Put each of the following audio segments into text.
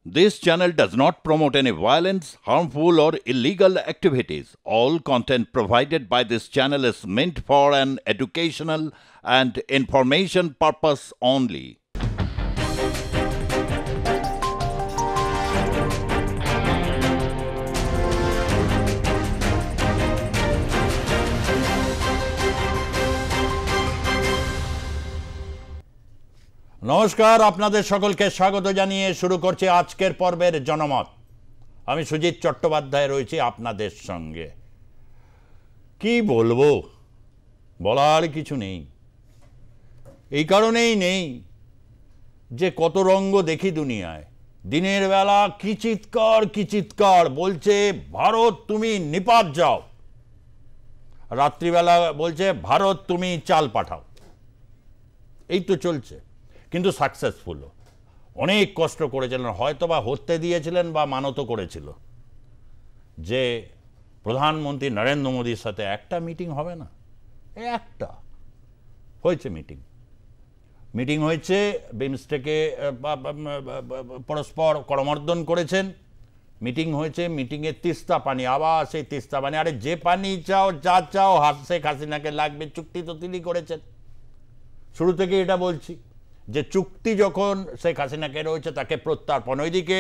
This channel does not promote any violence, harmful, or illegal activities. All content provided by this channel is meant for an educational and information purpose only. নমস্কার, আপনাদের সকলকে স্বাগত জানিয়ে শুরু করছি আজকের পর্বের জনমত। আমি সুজিত চট্টোপাধ্যায় রয়েছি আপনাদের সঙ্গে। কি বলবো, বলার কিছু নেই। এই কারণেই নেই যে কত রঙ্গ দেখি দুনিয়ায়। দিনের বেলা কি চিৎকার বলছে ভারত তুমি নিপাত যাও, রাত্রিবেলা বলছে ভারত তুমি চাল পাঠাও। এই তো চলছে, কিন্তু সাকসেসফুল। অনেক কষ্ট করেছিলেন, হয়তো বা হতে দিয়েছিলেন বা মানত করেছিল যে প্রধানমন্ত্রী নরেন্দ্র মোদীর সাথে একটা মিটিং হবে না। একটা হয়েছে মিটিং হয়েছে, বিমস্টেকে পরস্পর করমর্দন করেছেন। মিটিং হয়েছে, মিটিংয়ে তিস্তা পানি, আবার সেই তিস্তা পানি। আরে যে পানি চাও যা চাও শেখ হাসিনাকে লাগবে, চুক্তি তো তিনি করেছেন। শুরু থেকে এটা বলছি যে চুক্তি যখন শেখ হাসিনাকে রয়েছে তাকে প্রত্যার্পণ। ওইদিকে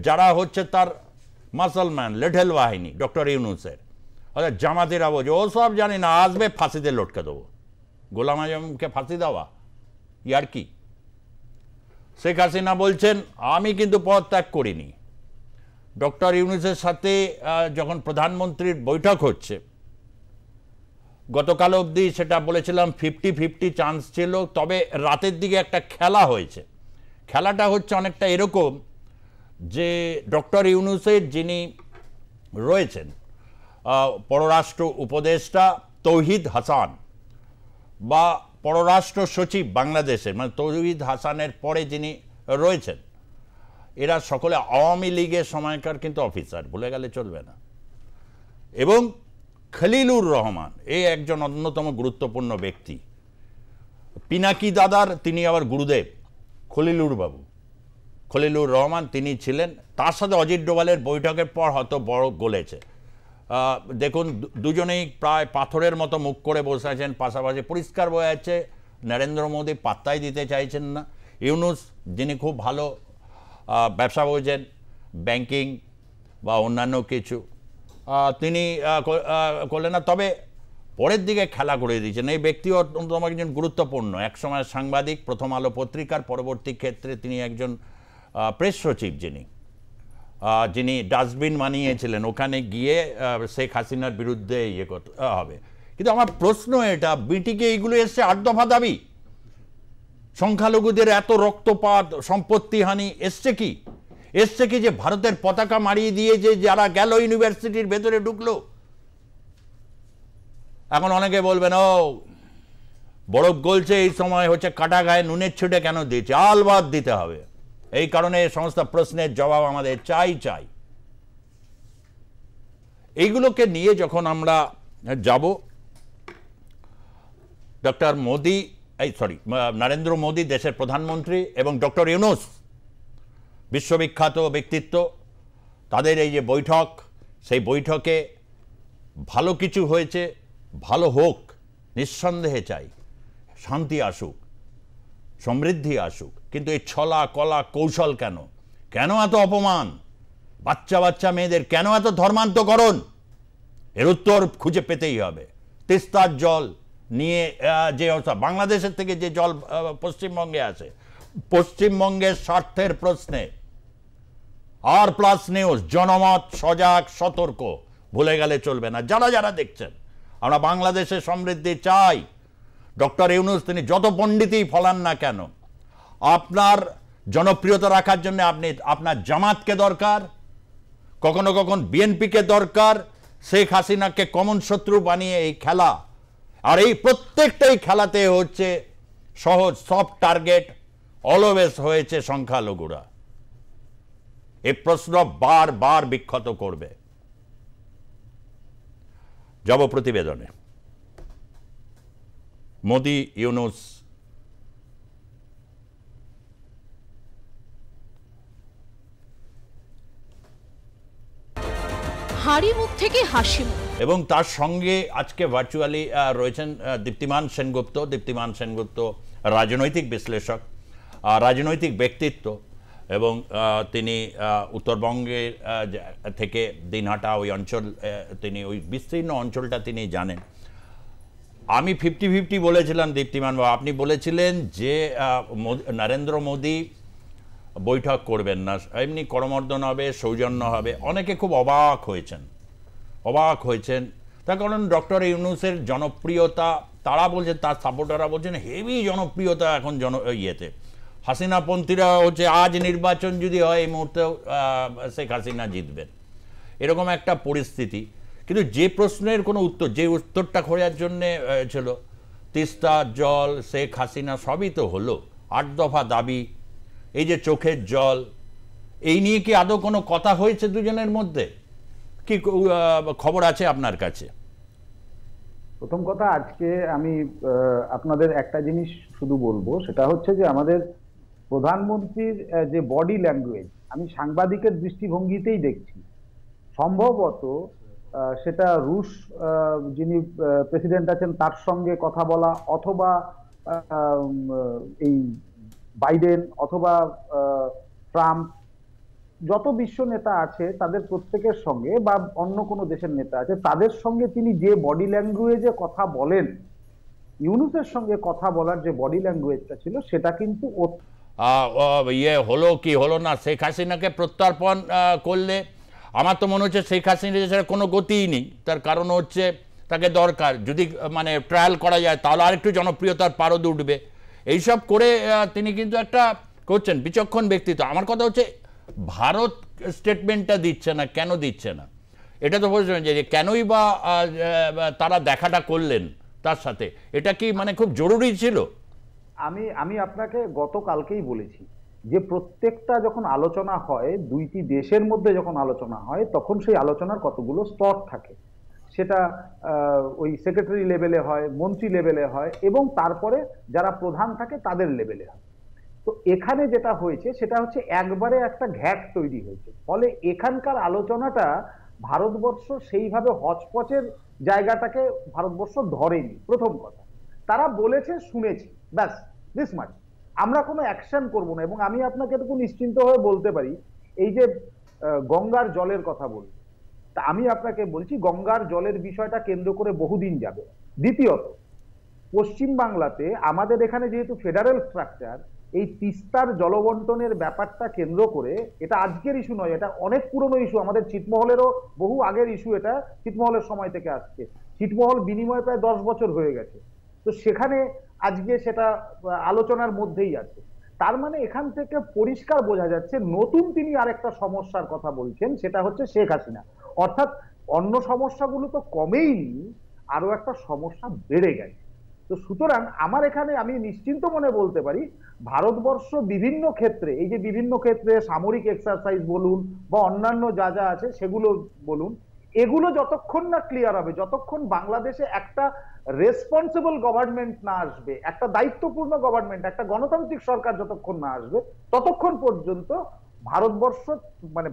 যারা হচ্ছে তার মাসলম্যান লেঠেল বাহিনী ডক্টর ইউনূসের, অর্থাৎ জামাতিরা বলছে ও সব জানি না, আসবে ফাঁসিতে লটকে দেবো। গোলাম আজমকে ফাঁসি দেওয়া ইয়ার কি? শেখ হাসিনা বলছেন আমি কিন্তু পদত্যাগ করিনি। ডক্টর ইউনূসের সাথে যখন প্রধানমন্ত্রীর বৈঠক হচ্ছে, গতকাল অবধি সেটা বলেছিলাম 50-50 চান্স ছিল, তবে রাতের দিকে একটা খেলা হয়েছে। খেলাটা হচ্ছে অনেকটা এরকম যে ডক্টর ইউনূসের যিনি রয়েছেন পররাষ্ট্র উপদেষ্টা তৌহিদ হাসান বা পররাষ্ট্র সচিব বাংলাদেশের, মানে তৌহিদ হাসানের পরে যিনি রয়েছেন, এরা সকলে আওয়ামী লীগের সময়কার কিন্তু অফিসার, ভুলে গেলে চলবে না। এবং খলিলুর রহমান এই একজন অন্যতম গুরুত্বপূর্ণ ব্যক্তি। পিনাকি দাদার তিনি আবার গুরুদেব খলিলুর রহমান তিনি ছিলেন। তার সাথে অজিত ডোভালের বৈঠকের পর হয়তো বড় গলেছে। দেখুন দুজনেই প্রায় পাথরের মতো মুখ করে বসে আছেন পাশাপাশি, পরিষ্কার বোঝা যাচ্ছে নরেন্দ্র মোদী পাত্তাই দিতে চাইছেন না। ইউনূস যিনি খুব ভালো ব্যবসা বোঝেন, ব্যাংকিং বা অন্যান্য কিছু, তিনি করলেন না। তবে পরের দিকে খেলা করে দিয়েছেন। এই ব্যক্তি অন্যতম একজন গুরুত্বপূর্ণ, একসময় সাংবাদিক, প্রথম আলো পত্রিকার, পরবর্তী ক্ষেত্রে তিনি একজন প্রেস সচিব, যিনি ডাস্টবিন বানিয়েছিলেন, ওখানে গিয়ে শেখ হাসিনার বিরুদ্ধে ইয়ে করতে হবে। কিন্তু আমার প্রশ্ন এটা, বিটিকে এইগুলো এসছে 8 দফা দাবি, সংখ্যালঘুদের এত রক্তপাত, সম্পত্তিহানি এসছে কি যে ভারতের পতাকা মারিয়ে দিয়ে যে যারা গেল ইউনিভার্সিটির ভেতরে ঢুকলো। এখন অনেকে বলবেন ও বরফ গলছে এই সময় হচ্ছে কাটা গায়ে নুনের ছুটে কেন দিয়েছে? আলবাদ দিতে হবে। এই কারণে এই সমস্ত প্রশ্নের জবাব আমাদের চাই। এইগুলোকে নিয়ে যখন আমরা যাব, নরেন্দ্র মোদী দেশের প্রধানমন্ত্রী এবং ডক্টর ইউনূস বিশ্ববিখ্যাত ব্যক্তিত্ব, তাদের এই যে বৈঠক, সেই বৈঠকে ভালো কিছু হয়েছে, ভালো হোক, নিঃসন্দেহে চাই। শান্তি আসুক, সমৃদ্ধি আসুক, কিন্তু এই ছলা কলা কৌশল কেন এত অপমান? বাচ্চা মেয়েদের কেন এত ধর্মান্তকরণ? এর উত্তর খুঁজে পেতেই হবে। তিস্তার জল নিয়ে যে অবস্থা, বাংলাদেশের থেকে যে জল পশ্চিমবঙ্গে আসে, পশ্চিমবঙ্গের স্বার্থের প্রশ্নে R+ নিউজ, জনমত, সজাগ, সতর্ক, ভুলে গেলে চলবে না। যারা দেখছেন, আমরা বাংলাদেশের সমৃদ্ধি চাই। ডক্টর ইউনূস তিনি যত পণ্ডিতই ফলান না কেন, আপনার জনপ্রিয়তা রাখার জন্য আপনি আপনার জামাতকে দরকার, কখনো বিএনপিকে দরকার, শেখ হাসিনাকে কমন শত্রু বানিয়ে এই খেলা। আর এই প্রত্যেকটাই খেলাতে হচ্ছে সহজ, সফট টার্গেট অলওয়েজ হয়েছে সংখ্যালঘুরা। এই প্রশ্ন বারবার বিক্ষত করবে। যাব প্রতিবেদনে। মোদি ইউনূস ভারী মুখ থেকে হাসি মুখ। এবং তার সঙ্গে আজকে ভার্চুয়ালি রয়েছেন দীপ্তিমান সেনগুপ্ত রাজনৈতিক বিশ্লেষক, রাজনৈতিক ব্যক্তিত্ব, এবং তিনি উত্তরবঙ্গের থেকে দিনহাটা ওই অঞ্চল, তিনি ওই বিস্তীর্ণ অঞ্চলটা তিনি জানেন। আমি 50-50 বলেছিলাম দীপ্তিমান বাবু, আপনি বলেছিলেন যে নরেন্দ্র মোদী বৈঠক করবেন না, এমনি করমর্দন হবে, সৌজন্য হবে। অনেকে খুব অবাক হয়েছেন তার কারণ ডক্টর ইউনূসের জনপ্রিয়তা, তারা বলছেন, তার সাপোর্টাররা বলছেন হেভি জনপ্রিয়তা এখন ইয়েতে। হাসিনাপন্থীরা হচ্ছে আজ নির্বাচন যদি হয় এই মুহূর্তেও শেখ হাসিনা জিতবেন, এরকম একটা পরিস্থিতি। কিন্তু যে প্রশ্নের কোনো উত্তর, যে উত্তরটা খোঁজার জন্যে ছিল, তিস্তা জল, শেখ হাসিনা, সবই তো হলো। 8 দফা দাবি, এই যে চোখের জল, এই নিয়ে কি আদৌ কোনো কথা হয়েছে দুজনের মধ্যে? কি খবর আছে আপনার কাছে? প্রথম কথা, আজকে আমি আপনাদের একটা জিনিস শুধু বলবো, সেটা হচ্ছে যে আমাদের প্রধানমন্ত্রীর যে বডি ল্যাঙ্গুয়েজ আমি সাংবাদিকের দৃষ্টিভঙ্গিতেই দেখছি। সম্ভবত সেটা রুশ যিনি প্রেসিডেন্ট আছেন তার সঙ্গে কথা বলা, অথবা এই বাইডেন, অথবা ট্রাম্প, যত বিশ্ব নেতা আছে তাদের প্রত্যেকের সঙ্গে, বা অন্য কোনো দেশের নেতা আছে তাদের সঙ্গে তিনি যে বডি ল্যাঙ্গুয়েজে কথা বলেন, ইউনূসের সঙ্গে কথা বলার যে বডি ল্যাঙ্গুয়েজটা ছিল সেটা কিন্তু হলো কি হলো না, শেখ হাসিনাকে প্রত্যর্পণ করলে আমার তো মনে হচ্ছে শেখ হাসিনা ছাড়া কোনো গতিই নেই। তার কারণ হচ্ছে তাকে দরকার, যদি মানে ট্রায়াল করা যায় তাহলে আরেকটু জনপ্রিয়তার পারদ উঠবে। এইসব করে তিনি কিন্তু একটা করছেন, বিচক্ষণ ব্যক্তিত্ব। আমার কথা হচ্ছে ভারত স্টেটমেন্টটা দিচ্ছে না, কেন দিচ্ছে না? এটা তো বলছেন যে কেনই বা তারা দেখাটা করলেন তার সাথে, এটা কি মানে খুব জরুরি ছিল? আমি আপনাকে গতকালকেই বলেছি যে প্রত্যেকটা যখন আলোচনা হয়, দুইটি দেশের মধ্যে যখন আলোচনা হয়, তখন সেই আলোচনার কতগুলো স্তর থাকে। সেটা ওই সেক্রেটারি লেভেলে হয়, মন্ত্রী লেভেলে হয়, এবং তারপরে যারা প্রধান থাকে তাদের লেভেলে হয়। তো এখানে যেটা হয়েছে সেটা হচ্ছে একবারে একটা ঘ্যাট তৈরি হয়েছে। ফলে এখানকার আলোচনাটা ভারতবর্ষ সেইভাবে হচপচের জায়গাটাকে ভারতবর্ষ ধরেনি। প্রথম কথা, তারা বলেছে, শুনেছি, ব্যাস, দিস মাচ। আমরা কোনো অ্যাকশন করব না। এবং আমি আপনাকে এটুকু নিশ্চিন্ত হয়ে বলতে পারি, এই যে গঙ্গার জলের কথা বলি, তা আমি আপনাকে বলছি গঙ্গার জলের বিষয়টা কেন্দ্র করে বহুদিন যাবে। দ্বিতীয়ত, পশ্চিম বাংলাতে আমাদের এখানে যেহেতু ফেডারেল স্ট্রাকচার, এই তিস্তার জলবন্টনের ব্যাপারটা কেন্দ্র করে, এটা আজকের ইস্যু নয়, এটা অনেক পুরনো ইস্যু, আমাদের ছিটমহলেরও বহু আগের ইস্যু, এটা ছিটমহলের সময় থেকে আসছে। ছিটমহল বিনিময় প্রায় 10 বছর হয়ে গেছে। তো সেখানে আজকে সেটা আলোচনার মধ্যেই আছে। তার মানে এখান থেকে পরিষ্কার বোঝা যাচ্ছে নতুন তিনি আরেকটা সমস্যার কথা বলছেন, সেটা হচ্ছে শেখ হাসিনা। অর্থাৎ অন্য সমস্যাগুলো তো কমেইনি, আরো একটা সমস্যা বেড়ে গেছে। তো সুতরাং আমার এখানে আমি নিশ্চিন্ত মনে বলতে পারি, ভারতবর্ষ বিভিন্ন ক্ষেত্রে, এই যে বিভিন্ন ক্ষেত্রে সামরিক এক্সারসাইজ বলুন বা অন্যান্য যা যা আছে সেগুলো বলুন, এগুলো যতক্ষণ না ক্লিয়ার হবে, যতক্ষণ বাংলাদেশে একটা রেসপন্সিবল গভর্নমেন্ট না আসবে, একটা দায়িত্বপূর্ণ গভর্নমেন্ট, একটা গণতান্ত্রিক সরকার যতক্ষণ না আসবে, ততক্ষণ পর্যন্ত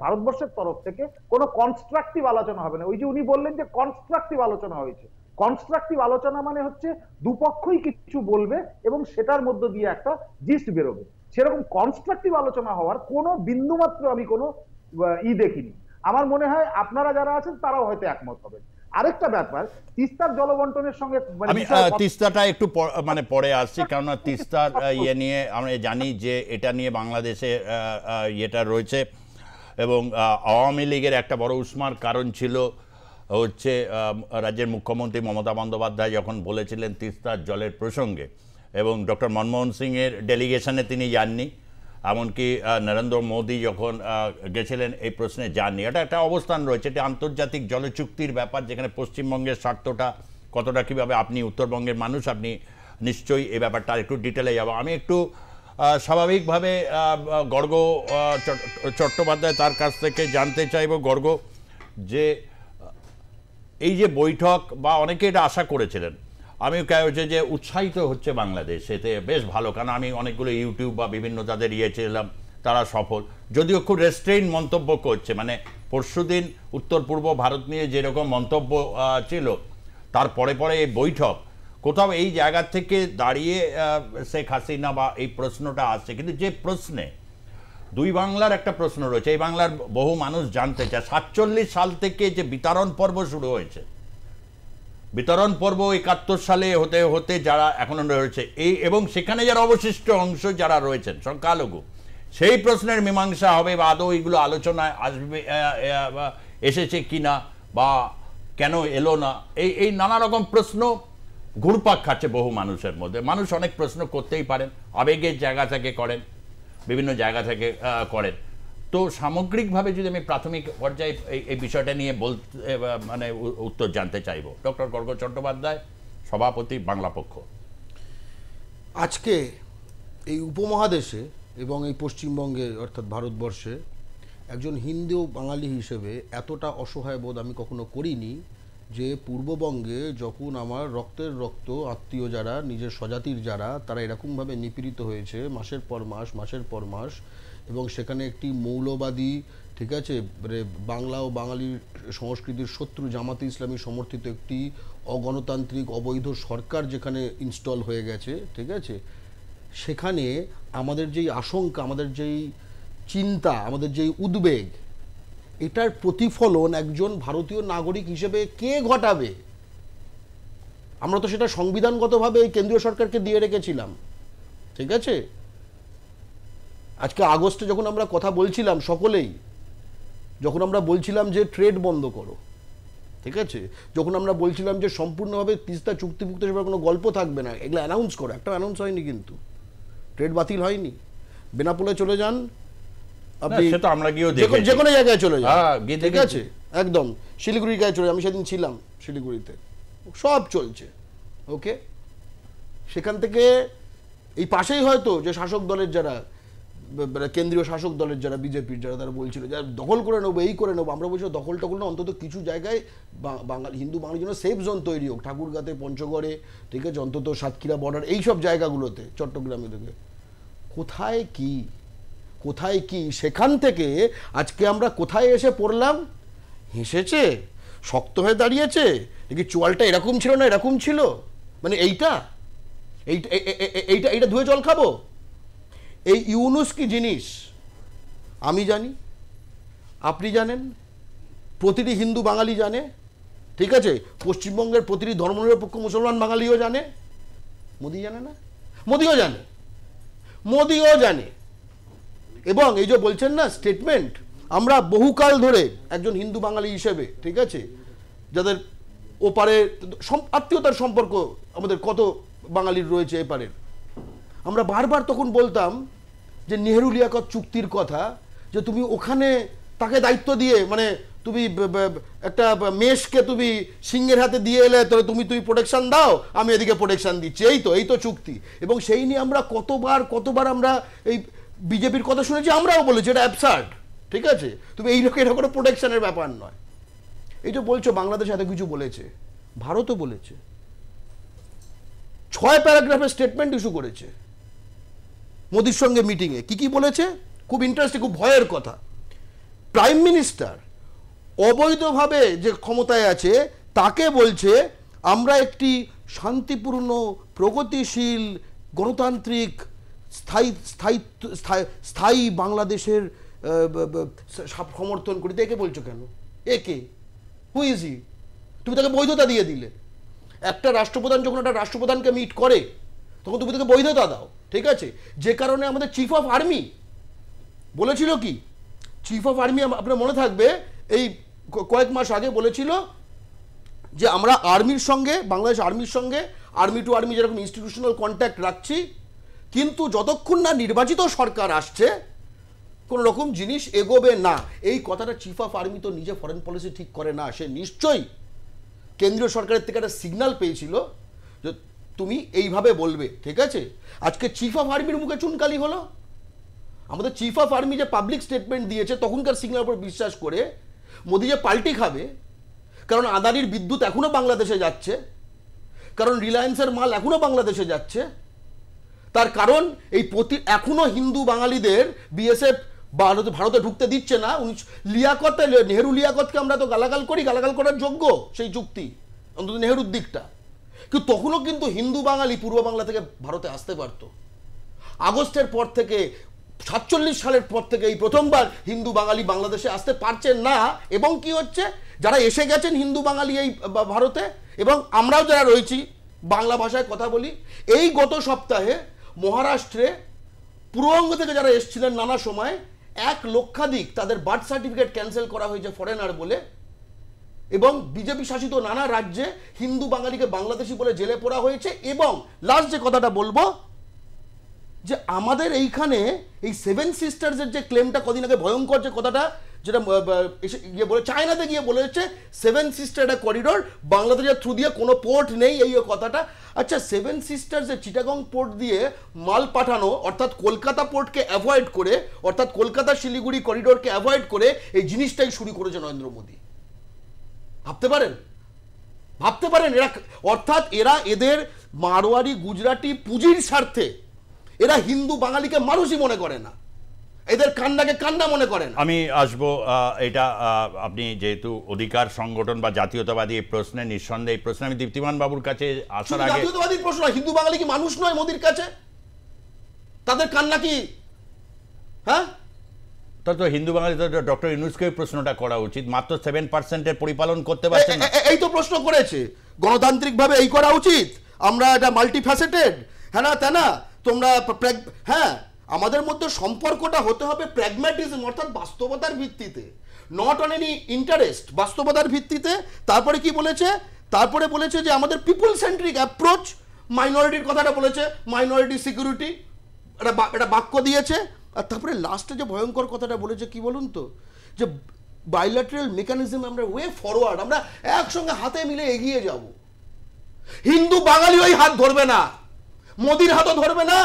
ভারতবর্ষের তরফ থেকে কোনো কনস্ট্রাকটিভ আলোচনা হবে না। ওই যে উনি বললেন যে কনস্ট্রাকটিভ আলোচনা হয়েছে, কনস্ট্রাকটিভ আলোচনা মানে হচ্ছে দুপক্ষই কিছু বলবে এবং সেটার মধ্য দিয়ে একটা জিস্ট বেরোবে। সেরকম কনস্ট্রাকটিভ আলোচনা হওয়ার কোনো বিন্দুমাত্র আমি কোনো দেখিনি। আমার মনে হয় আপনারা যারা আছেন তারাও হয়তো একমত হবেন। আরেকটা ব্যাপার, তিস্তার জলবন্টনের সঙ্গে আমি তিস্তাটা একটু মানে পরে আসছি, কারণ তিস্তার ইয়ে নিয়ে আমরা জানি যে এটা নিয়ে বাংলাদেশে ইয়েটা রয়েছে, এবং আওয়ামী লীগের একটা বড় উষ্মার কারণ ছিল হচ্ছে রাজ্যের মুখ্যমন্ত্রী মমতা বন্দ্যোপাধ্যায় যখন বলেছিলেন তিস্তার জলের প্রসঙ্গে, এবং ডক্টর মনমোহন সিংয়ের ডেলিগেশনে তিনি যাননি, এমনকি নরেন্দ্র মোদী যখন গেছিলেন এই প্রশ্নে যাননি। এটা একটা অবস্থান রয়েছে, এটা আন্তর্জাতিক জল চুক্তির ব্যাপার, যেখানে পশ্চিমবঙ্গের স্বার্থটা কতটা কীভাবে, আপনি উত্তরবঙ্গের মানুষ, আপনি নিশ্চয়ই এই ব্যাপারটা একটু ডিটেলে যাব। আমি একটু স্বাভাবিকভাবে গর্গ চট্টোপাধ্যায় তার কাছ থেকে জানতে চাইব, গর্গ, যে এই যে বৈঠক, বা অনেকে এটা আশা করেছিলেন, আমি হচ্ছে যে উৎসাহিত হচ্ছে বাংলাদেশ, এতে বেশ ভালো, কারণ আমি অনেকগুলো ইউটিউব বা বিভিন্ন তাদের ছিলাম, তারা সফল, যদিও খুব রেস্ট্রেইন মন্তব্য করছে। মানে পরশুদিন উত্তর পূর্ব ভারত নিয়ে যেরকম মন্তব্য ছিল, তার পরে পরে এই বৈঠক, কোথাও এই জায়গা থেকে দাঁড়িয়ে শেখ হাসিনা বা এই প্রশ্নটা আসছে। কিন্তু যে প্রশ্নে দুই বাংলার একটা প্রশ্ন রয়েছে, এই বাংলার বহু মানুষ জানতে চায় 47 সাল থেকে যে বিতরণ পর্ব শুরু হয়েছে, বিতরণ পর্ব 71 সালে হতে হতে যারা এখনো রয়েছে এই, এবং সেখানে যারা অবশিষ্ট অংশ যারা রয়েছেন সংখ্যালঘু, সেই প্রশ্নের মীমাংসা হবে বা আদৌ এইগুলো আলোচনায় আসবে, এসেছে কিনা বা কেন এলো না, এই নানা রকম প্রশ্ন ঘুরপাক খাচ্ছে বহু মানুষের মধ্যে। মানুষ অনেক প্রশ্ন করতেই পারেন, আবেগের জায়গা থেকে করেন, বিভিন্ন জায়গা থেকে করেন। তো সামগ্রিকভাবে যদি আমি প্রাথমিক পর্যায়ে এই বিষয়টা নিয়ে বলতে মানে উত্তর জানতে চাইব, ডক্টর গর্গ চট্টোপাধ্যায়, সভাপতি বাংলা পক্ষ। আজকে এই উপমহাদেশে এবং এই পশ্চিমবঙ্গে অর্থাৎ ভারতবর্ষে একজন হিন্দু বাঙালি হিসেবে এতটা অসহায় বোধ আমি কখনো করিনি যে পূর্ববঙ্গে যখন আমার রক্তের রক্ত আত্মীয় যারা, নিজের স্বজাতির যারা, তারা এরকমভাবে নিপীড়িত হয়েছে মাসের পর মাস, মাসের পর মাস, এবং সেখানে একটি মৌলবাদী, ঠিক আছে, বাংলা ও বাঙালির সংস্কৃতির শত্রু জামাতে ইসলামী সমর্থিত একটি অগণতান্ত্রিক অবৈধ সরকার যেখানে ইনস্টল হয়ে গেছে, ঠিক আছে, সেখানে আমাদের যেই আশঙ্কা, আমাদের যেই চিন্তা, আমাদের যেই উদ্বেগ, এটার প্রতিফলন একজন ভারতীয় নাগরিক হিসেবে কে ঘটাবে? আমরা তো সেটা সংবিধানগতভাবে কেন্দ্রীয় সরকারকে দিয়ে রেখেছিলাম, ঠিক আছে। আজকে আগস্টে যখন আমরা কথা বলছিলাম সকলেই, যখন আমরা বলছিলাম যে ট্রেড বন্ধ করো, ঠিক আছে, যখন আমরা বলছিলাম যে সম্পূর্ণভাবে তিস্তা চুক্তিভুক্ত হিসেবে কোনো গল্প থাকবে না, এগুলো অ্যানাউন্স করো, একটা অ্যানাউন্স হয়নি, কিন্তু ট্রেড বাতিল হয়নি। বেনাপোলে চলে যান আপনি, সেটা আমরা গিয়েও দেখেছি, যে কোনো জায়গায় চলে যান, ঠিক ঠিক আছে, একদম শিলিগুড়ির গায়ে চলে, আমি সেদিন ছিলাম শিলিগুড়িতে, সব চলছে, ওকে। সেখান থেকে এই পাশেই হয়তো যে শাসক দলের যারা, কেন্দ্রীয় শাসক দলের যারা, বিজেপির যারা, তারা বলছিল যারা দখল করে নেবো, এই করে নেবো, আমরা বলছি দখল টখল না, অন্তত কিছু জায়গায় বাঙালি, হিন্দু বাঙালির জন্য সেফ জোন তৈরি হোক, ঠাকুরগাঁতে, পঞ্চগড়ে, ঠিক আছে, অন্তত সাতক্ষীরা বর্ডার, এইসব জায়গাগুলোতে, চট্টগ্রামে থেকে কোথায় কি, কোথায় কি, সেখান থেকে আজকে আমরা কোথায় এসে পড়লাম? হেসেছে, শক্ত হয়ে দাঁড়িয়েছে, দেখি চোয়ালটা এরকম ছিল না এরকম ছিল, মানে এইটা এইটা এইটা ধুয়ে জল খাবো? এই ইউনুস কি জিনিস আমি জানি, আপনি জানেন, প্রতিটি হিন্দু বাঙালি জানে, ঠিক আছে, পশ্চিমবঙ্গের প্রতিটি ধর্মনিরপেক্ষ মুসলমান বাঙালিও জানে, মোদি জানে না? মোদিও জানে, মোদিও জানে। এবং এই যে বলছেন না স্টেটমেন্ট, আমরা বহুকাল ধরে একজন হিন্দু বাঙালি হিসেবে, ঠিক আছে, যাদের ওপারে আত্মীয়তার সম্পর্ক আমাদের কত বাঙালির রয়েছে এপারের, আমরা বারবার তখন বলতাম যে নেহেরু লিয়াকত চুক্তির কথা, যে তুমি ওখানে তাকে দায়িত্ব দিয়ে, মানে তুমি একটা মেষকে তুমি সিংহের হাতে দিয়ে এলে, তাহলে তুমি প্রোটেকশন দাও, আমি এদিকে প্রোটেকশন দিচ্ছি, এই তো চুক্তি। এবং সেই নিয়ে আমরা কতবার আমরা এই বিজেপির কথা শুনেছি, আমরাও বলেছি এটা অ্যাবসার্ড, ঠিক আছে, তুমি এইরকম এটা কোনো প্রোটেকশনের ব্যাপার নয়। এই যে বলছো বাংলাদেশ এত কিছু বলেছে, ভারতও বলেছে, 6 প্যারাগ্রাফের স্টেটমেন্ট ইস্যু করেছে মোদির সঙ্গে মিটিংয়ে। কি বলেছে? খুব ইন্টারেস্টিং, খুব ভয়ের কথা। প্রাইম মিনিস্টার অবৈধভাবে যে ক্ষমতায় আছে তাকে বলছে আমরা একটি শান্তিপূর্ণ, প্রগতিশীল, গণতান্ত্রিক, স্থায়ী বাংলাদেশের সমর্থন করি। একে বলছো কেন? একে হু ইজ হি? তুমি তাকে বৈধতা দিয়ে দিলে। একটা রাষ্ট্রপ্রধান যখন একটা রাষ্ট্রপ্রধানকে মিট করে তখন তুমি তাকে বৈধতা দাও, ঠিক আছে। যে কারণে আমাদের চিফ অফ আর্মি বলেছিল কি, চিফ অফ আর্মি আপনার মনে থাকবে এই কয়েক মাস আগে বলেছিল যে আমরা আর্মির সঙ্গে, বাংলাদেশ আর্মির সঙ্গে আর্মি টু আর্মি যেরকম ইনস্টিটিউশনাল কন্ট্যাক্ট রাখছি, কিন্তু যতক্ষণ না নির্বাচিত সরকার আসছে কোনো রকম জিনিস এগোবে না। এই কথাটা চিফ অফ আর্মি তো নিজে ফরেন পলিসি ঠিক করে না, সে নিশ্চয়ই কেন্দ্রীয় সরকারের থেকে একটা সিগন্যাল পেয়েছিল যে তুমি এইভাবে বলবে, ঠিক আছে। আজকে চিফ অফ আর্মির মুখে চুনকালি হলো। আমাদের চিফ অফ আর্মি যে পাবলিক স্টেটমেন্ট দিয়েছে তখনকার সিগন্যালের উপর বিশ্বাস করে মোদি যে পাল্টি খাবে, কারণ আদানির বিদ্যুৎ এখনো বাংলাদেশে যাচ্ছে, কারণ রিলায়েন্সের মাল এখনো বাংলাদেশে যাচ্ছে, তার কারণ এই এখনো হিন্দু বাঙালিদের বিএসএফ ভারতে ঢুকতে দিচ্ছে না। নেহেরু লিয়াকতকে আমরা তো গালাগাল করি, গালাগাল করার যোগ্য সেই যুক্তি, অন্তত নেহেরুর দিকটা। কিন্তু তখনও কিন্তু হিন্দু বাঙালি পূর্ব বাংলা থেকে ভারতে আসতে পারতো। আগস্টের পর থেকে 47 সালের পর থেকে এই প্রথমবার হিন্দু বাঙালি বাংলাদেশে আসতে পারছেন না। এবং কি হচ্ছে, যারা এসে গেছেন হিন্দু বাঙালি এই ভারতে, এবং আমরাও যারা রয়েছি বাংলা ভাষায় কথা বলি, এই গত সপ্তাহে মহারাষ্ট্রে পূর্ববঙ্গ থেকে যারা এসেছিলেন নানা সময় 1 লক্ষাধিক তাদের বার্থ সার্টিফিকেট ক্যান্সেল করা হয়েছে ফরেনার বলে। এবং বিজেপি শাসিত নানা রাজ্যে হিন্দু বাঙালিকে বাংলাদেশি বলে জেলে পোড়া হয়েছে। এবং লাস্ট যে কথাটা বলবো, যে আমাদের এইখানে এই 7 সিস্টার্সের যে ক্লেমটা কদিন আগে ভয়ঙ্কর যে কথাটা, যেটা গিয়ে বলে চায়নাতে গিয়ে বলেছে 7 সিস্টার একটা করিডোর, বাংলাদেশের থ্রু দিয়ে কোনো পোর্ট নেই, এই কথাটা। আচ্ছা, 7 সিস্টার্সের চিটাগং পোর্ট দিয়ে মাল পাঠানো, অর্থাৎ কলকাতা পোর্টকে অ্যাভয়েড করে, অর্থাৎ কলকাতা শিলিগুড়ি করিডোরকে অ্যাভয়েড করে এই জিনিসটাই শুরু করেছে নরেন্দ্র মোদী। ভাবতে পারেন এরা, অর্থাৎ এরা এদের মারোয়ারি গুজরাটি পুঁজির স্বার্থে এরা হিন্দু বাঙালিকে মানুষই মনে করে না, এদের কান্নাকে কান্না মনে করেন। আমি আসবো এটা আপনি যেহেতু অধিকার সংগঠন বা জাতীয়তাবাদী এই প্রশ্নে, নিঃসন্দেহে এই প্রশ্নে আমি দীপ্তিমান বাবুর কাছে আসার আগে, জাতীয়তাবাদী প্রশ্ন, হিন্দু বাঙালি কি মানুষ নয় মোদির কাছে? তাদের কান্না কি? হ্যাঁ, তো হিন্দু বাঙালি তো ডক্টর ইউনূসকে প্রশ্নটা করা উচিত, মাত্র 7% পরিপালন করতে পারছেন না। এই তো প্রশ্ন করেছে, গণতান্ত্রিক ভাবে এই করা উচিত, আমরা এটা মাল্টিফ্যাসেটেড, হ্যাঁ না তা না, তোমরা হ্যাঁ, আমাদের মধ্যে সম্পর্কটা হতে হবে প্র্যাগম্যাটিজম, অর্থাৎ বাস্তবতার ভিত্তিতে, নট অন এনি ইন্টারেস্ট, বাস্তবতার ভিত্তিতে। তারপরে কি বলেছে? তারপরে বলেছে যে আমাদের পিপল সেন্ট্রিক অ্যাপ্রোচ, মাইনরিটির কথাটা বলেছে, মাইনরিটি সিকিউরিটি, এটা বাক্য দিয়েছে। আর তারপরে লাস্টে যে ভয়ঙ্কর কথাটা বলেছে কি বলুন তো, যে বাইল্যাটারাল মেকানিজম, আমরা ওয়ে ফরওয়ার্ড, আমরা একসঙ্গে হাতে মিলে এগিয়ে যাব। হিন্দু বাঙালি ওই হাত ধরবে না, মোদির হাতও ধরবে না,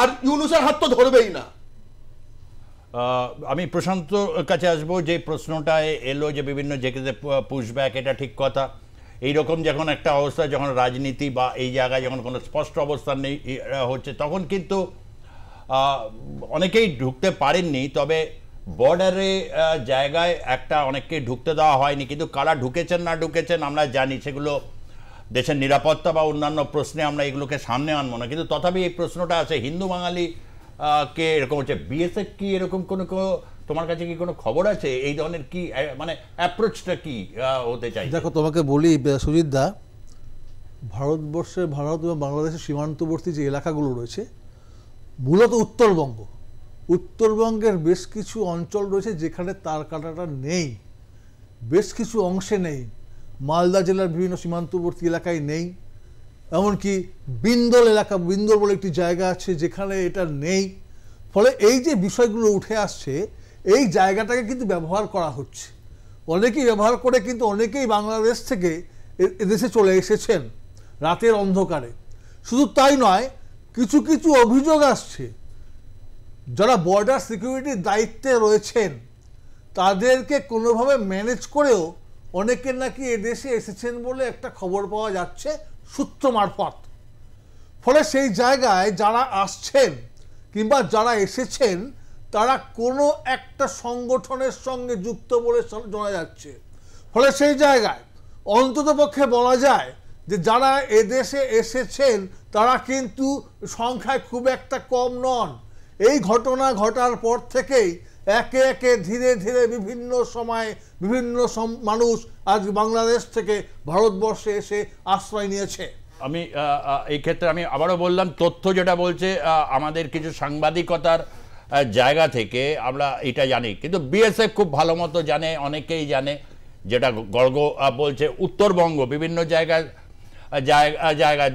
আর ইউনূসের হাত তো ধরবেই না। আমি প্রশান্তর কাছে আসবো। যে প্রশ্নটা এলো যে বিভিন্ন জায়গাতে পুশব্যাক, এটা ঠিক কথা। এইরকম যখন একটা অবস্থা, যখন রাজনীতি বা এই জায়গায় যখন কোনো স্পষ্ট অবস্থান নেই হচ্ছে, তখন কিন্তু অনেকেই ঢুকতে পারেননি। তবে বর্ডারে জায়গায় একটা অনেককে ঢুকতে দেওয়া হয়নি, কিন্তু কারা ঢুকেছেন না ঢুকেছেন আমরা জানি, সেগুলো দেশের নিরাপত্তা বা অন্যান্য প্রশ্নে আমরা এগুলোকে সামনে আনবো না। কিন্তু তথাপি এই প্রশ্নটা আছে, হিন্দু বাঙালি কে এরকম হচ্ছে, বিএসএফ কি এরকম কোনো তোমার কাছে কি কোনো খবর আছে? এই ধরনের কি মানে অ্যাপ্রোচটা কি হতে চাই? দেখো, তোমাকে বলি সুজিত দা, ভারত এবং বাংলাদেশের সীমান্তবর্তী যে এলাকাগুলো রয়েছে, মূলত উত্তরবঙ্গের বেশ কিছু অঞ্চল রয়েছে যেখানে তার কাটাটা নেই, বেশ কিছু অংশে নেই। মালদা জেলার বিভিন্ন সীমান্তবর্তী এলাকায় নেই, এমনকি বিন্দর বলে একটি জায়গা আছে যেখানে এটা নেই। ফলে এই যে বিষয়গুলো উঠে আসছে, এই জায়গাটাকে কিন্তু ব্যবহার করা হচ্ছে, অনেকেই ব্যবহার করে, কিন্তু অনেকেই বাংলাদেশ থেকে এদেশে চলে এসেছেন রাতের অন্ধকারে। শুধু তাই নয়, কিছু কিছু অভিযোগ আসছে যারা বর্ডার সিকিউরিটির দায়িত্বে রয়েছেন তাদেরকে কোনোভাবে ম্যানেজ করেও অনেকে নাকি এদেশে এসেছেন বলে একটা খবর পাওয়া যাচ্ছে সূত্র মারফত। ফলে সেই জায়গায় যারা আসছেন কিংবা যারা এসেছেন তারা কোনো একটা সংগঠনের সঙ্গে যুক্ত বলে জানা যাচ্ছে। ফলে সেই জায়গায় অন্ততপক্ষে বলা যায় যে যারা এদেশে এসেছেন তারা কিন্তু সংখ্যায় খুব একটা কম নন। এই ঘটনা ঘটার পর থেকেই একে একে ধীরে ধীরে বিভিন্ন সময় বিভিন্ন মানুষ আজ বাংলাদেশ থেকে ভারতবর্ষে এসে আশ্রয় নিয়েছে। আমি এই ক্ষেত্রে আমি আবারও বললাম, তথ্য যেটা বলছে আমাদের কিছু সাংবাদিকতার জায়গা থেকে আমরা এটা জানি, কিন্তু বিএসএফ খুব ভালো মতো জানে, অনেকেই জানে, যেটা গর্গ বলছে উত্তরবঙ্গ বিভিন্ন জায়গায়